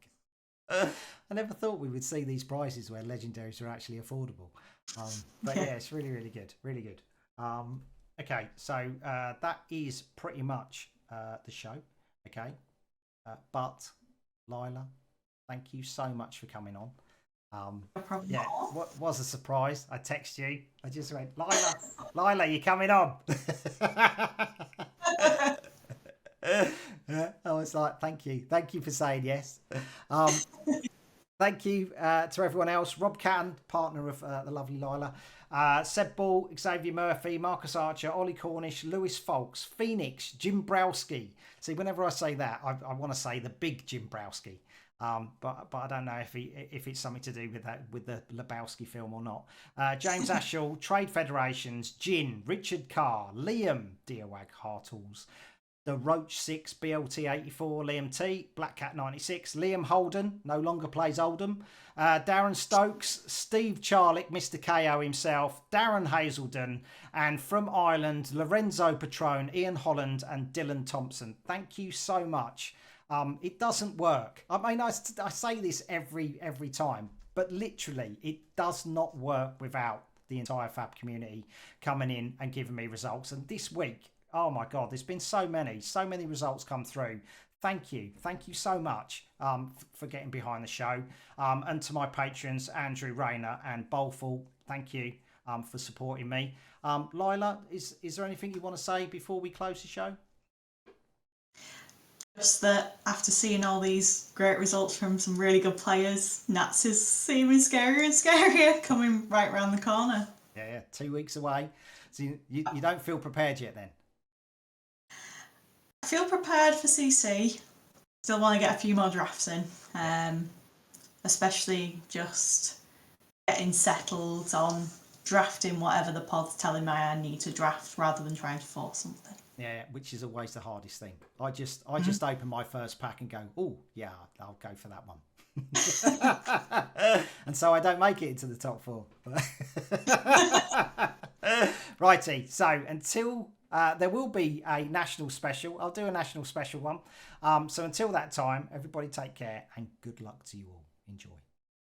god. I never thought we would see these prices where legendaries are actually affordable. But yeah, it's really, really good. Really good. Okay, so that is pretty much the show. Okay. But Leila, thank you so much for coming on. Yeah, what was a surprise. I text you. I just went, Leila, you coming on? I was like, thank you for saying yes. Thank you to everyone else. Rob Catton, partner of the lovely Leila, Seb Ball, Xavier Murphy, Marcus Archer, Ollie Cornish, Lewis Folks, Phoenix, Jim Browski. See, whenever I say that, I want to say the big Jim Browski. But I don't know if it's something to do with the Lebowski film or not. James Ashall, Trade Federations, Jin, Richard Carr, Liam, Deowag Hartles, The Roach 6, BLT 84, Liam T, Black Cat 96, Liam Holden, no longer plays Oldham, Darren Stokes, Steve Charlick, Mr. KO himself, Darren Hazelden, and from Ireland, Lorenzo Patrone, Ian Holland, and Dylan Thompson. Thank you so much. It doesn't work. I mean, I say this every time, but literally, it does not work without the entire Fab community coming in and giving me results. And this week, oh my God, there's been so many results come through. Thank you so much for getting behind the show. And to my patrons, Andrew, Rayner, and Bolful, thank you for supporting me. Leila, is there anything you want to say before we close the show? Just that after seeing all these great results from some really good players, Nats is seeming scarier and scarier coming right around the corner. Yeah, 2 weeks away. So you don't feel prepared yet then? I feel prepared for CC. Still want to get a few more drafts in, especially just getting settled on drafting whatever the pod's telling me I need to draft rather than trying to force something. Yeah, which is always the hardest thing. I just open my first pack and go, oh yeah, I'll go for that one. And so I don't make it into the top 4. Righty, so until there will be a national special, I'll do a national special one. So until that time, everybody take care and good luck to you all. Enjoy.